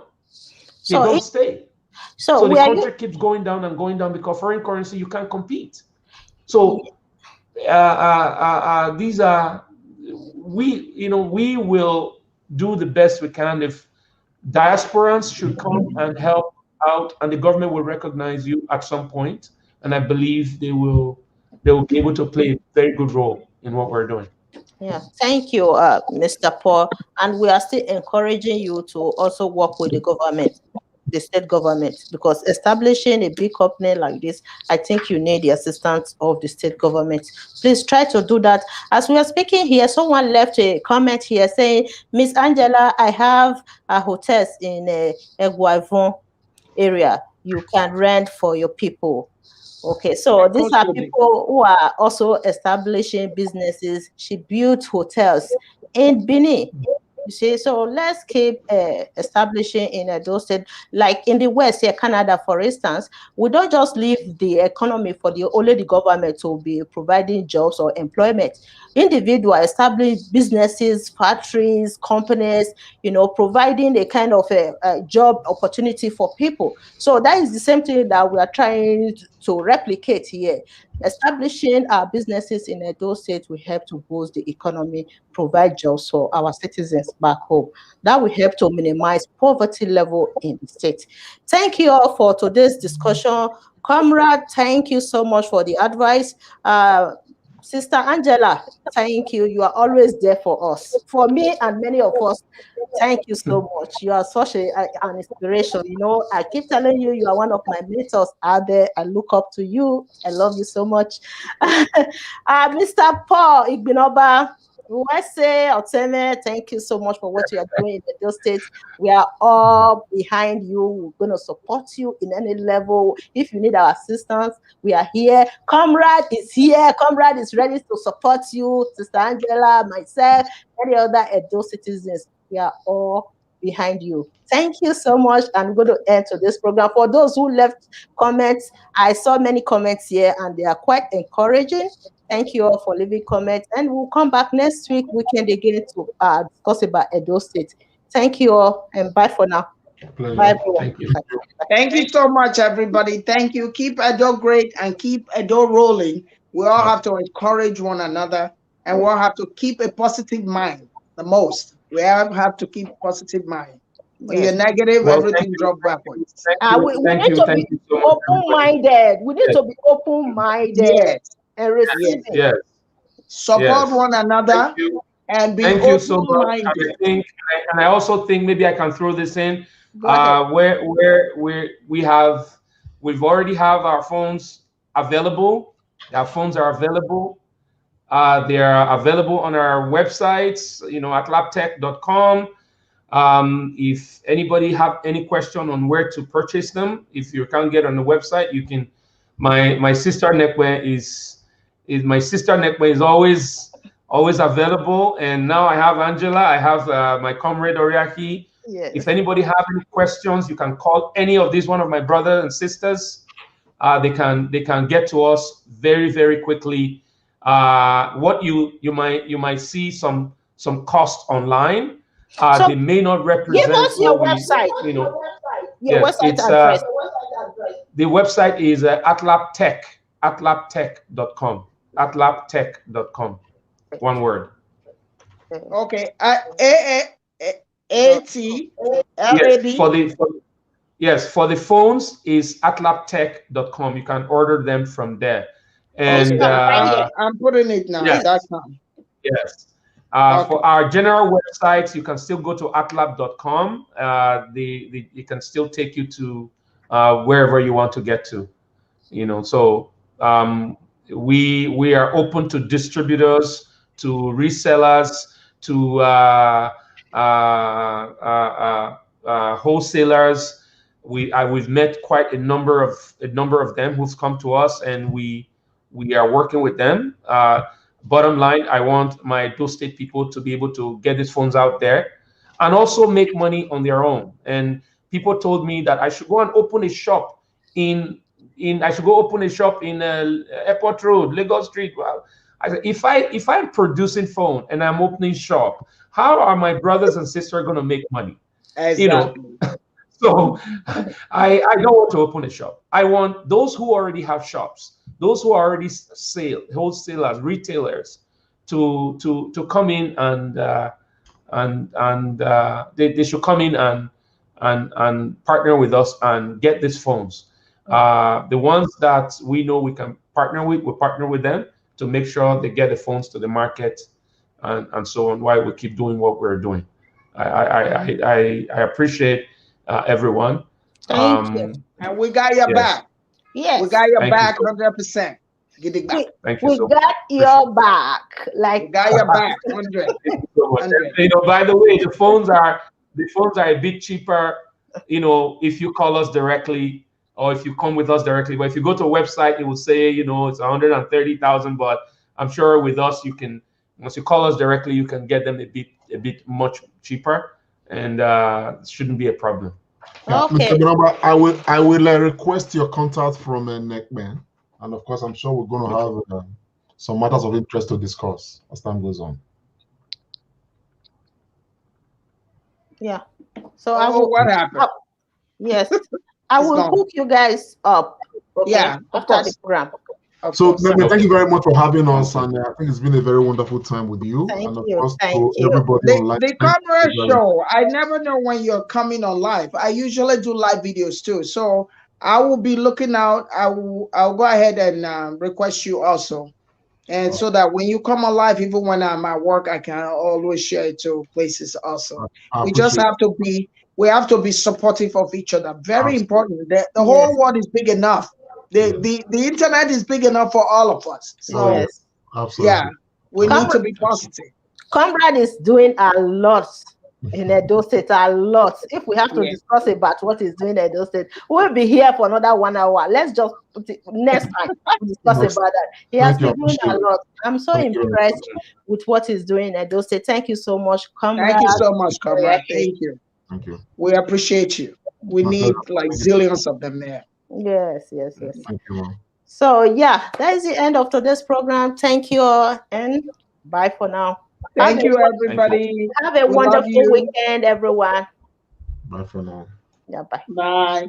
They don't stay. So the country keeps going down and going down because foreign currency, you can't compete. So these are, we will do the best we can. If diasporans should come and help out, and the government will recognize you at some point, and I believe they will be able to play a very good role in what we're doing. Yeah, thank you, Mr. Paul. And we are still encouraging you to also work with the government, the state government, because establishing a big company like this, I think you need the assistance of the state government. Please try to do that. As we are speaking here, someone left a comment here saying, Miss Angela, I have a hotels in Eguavon area. You can rent for your people. Okay, so these are people who are also establishing businesses. She built hotels in Benin. You see, so let's keep establishing in those states, like in the West, here, Canada, for instance. We don't just leave the economy for only the government to be providing jobs or employment. Individual establish businesses, factories, companies, providing a kind of a job opportunity for people. So that is the same thing that we are trying to replicate here. Establishing our businesses in those states will help to boost the economy, provide jobs for our citizens back home. That will help to minimize poverty level in the state. Thank you all for today's discussion. Comrade, thank you so much for the advice. Sister Angela, thank you. You are always there for us. For me and many of us, thank you so much. You are such an inspiration. I keep telling you, you are one of my mentors out there. I look up to you. I love you so much. Mr. Paul Igbinoba, thank you so much for what you are doing in those states. We are all behind you. We're going to support you in any level. If you need our assistance, we are here. Comrade is here. Comrade is ready to support you. Sister Angela, myself, any other Edo citizens, we are all behind you. Thank you so much. I'm going to end to this program. For those who left comments, I saw many comments here and they are quite encouraging. Thank you all for leaving comments, and we'll come back next weekend again to discuss about Edo State. Thank you all, and bye for now. Pleasure. Bye, everyone. Thank you. Thank you so much, everybody. Thank you. Keep Edo great and keep Edo rolling. We all have to encourage one another, and we all have to keep a positive mind. The most we have to keep positive mind. When you're negative, everything drops backwards. We need to be open-minded. We need to be open-minded. Yes. And receiving. Yes. Support one another and be Thank you so much. open-minded. I also think maybe I can throw this in. Where we've already have our phones available. Our phones are available. They are available on our websites, atlabtech.com. If anybody have any question on where to purchase them, if you can't get on the website, you can. My sister Nekwe is always available, and now I have Angela, I have my comrade Oriaki, Yes. If anybody have any questions, you can call any of these one of my brothers and sisters. They can get to us very, very quickly. What you might see some cost online. So they may not represent give us your what website. Your website it's address. the website is atlabtech.com. atlabtech.com. One word. Okay. ATLAB. Yes, for the phones is atlabtech.com. You can order them from there. And I'm putting it now. Yes. .com. Yes. Okay. For our general websites, you can still go to atlab.com. It can still take you to wherever you want to get to. So we are open to distributors, to resellers, to wholesalers. We've met quite a number of them who've come to us, and we are working with them. Bottom line, I want my Edo State people to be able to get these phones out there and also make money on their own. And people told me that I should go and open a shop in Airport Road, Lagos Street. Well, I said, if I'm producing phone and I'm opening shop, how are my brothers and sisters going to make money? Exactly. So I don't want to open a shop. I want those who already have shops, those who already wholesalers, retailers, to come in and they should come in and partner with us and get these phones. The ones that we know we can partner with, we'll partner with them to make sure they get the phones to the market and so on, while we keep doing what we're doing. I appreciate everyone. Thank you. And we got your back. Yes. We got your Thank back you. 100%. Get it back. Thank you We so got much. your back. Like We got your back 100. Thank you so much. And, by the way, the phones are a bit cheaper, if you call us directly or if you come with us directly. But if you go to a website, it will say, it's 130,000. But I'm sure with us, you can, once you call us directly, you can get them a bit much cheaper, and it shouldn't be a problem. Okay. Mr. Benamba, I will request your contact from Neckman, and of course, I'm sure we're going to have some matters of interest to discuss as time goes on. Yeah. So I will. What happened? Yes, I will hook you guys up. Okay, Yeah, of after course. the program. So, thank you very much for having us, and I think it's been a very wonderful time with you. Thank and of you. course, Thank to you. everybody online. The camera show, I never know when you're coming on live. I usually do live videos too, so I will be looking out. I'll go ahead and request you also, and so that when you come on live, even when I'm at work, I can always share it to places also. We just have to be supportive of each other. Very important. The whole world is big enough. The internet is big enough for all of us. So absolutely. We need to be positive. Comrade is doing a lot in Edo State, a lot. If we have to discuss about what he's doing in Edo State, we'll be here for another 1 hour. Let's just put it next time to discuss about that. He has been doing a lot. I'm so impressed with what he's doing in Edo State. Thank you so much, Comrade. Thank you so much, Comrade. Thank you. Thank you. We appreciate you. We need like zillions of them there. Yes. Thank you, ma'am. So that is the end of today's program. Thank you all, and bye for now. Thank you, everybody. Have a wonderful weekend, everyone. Bye for now. Yeah, bye. Bye.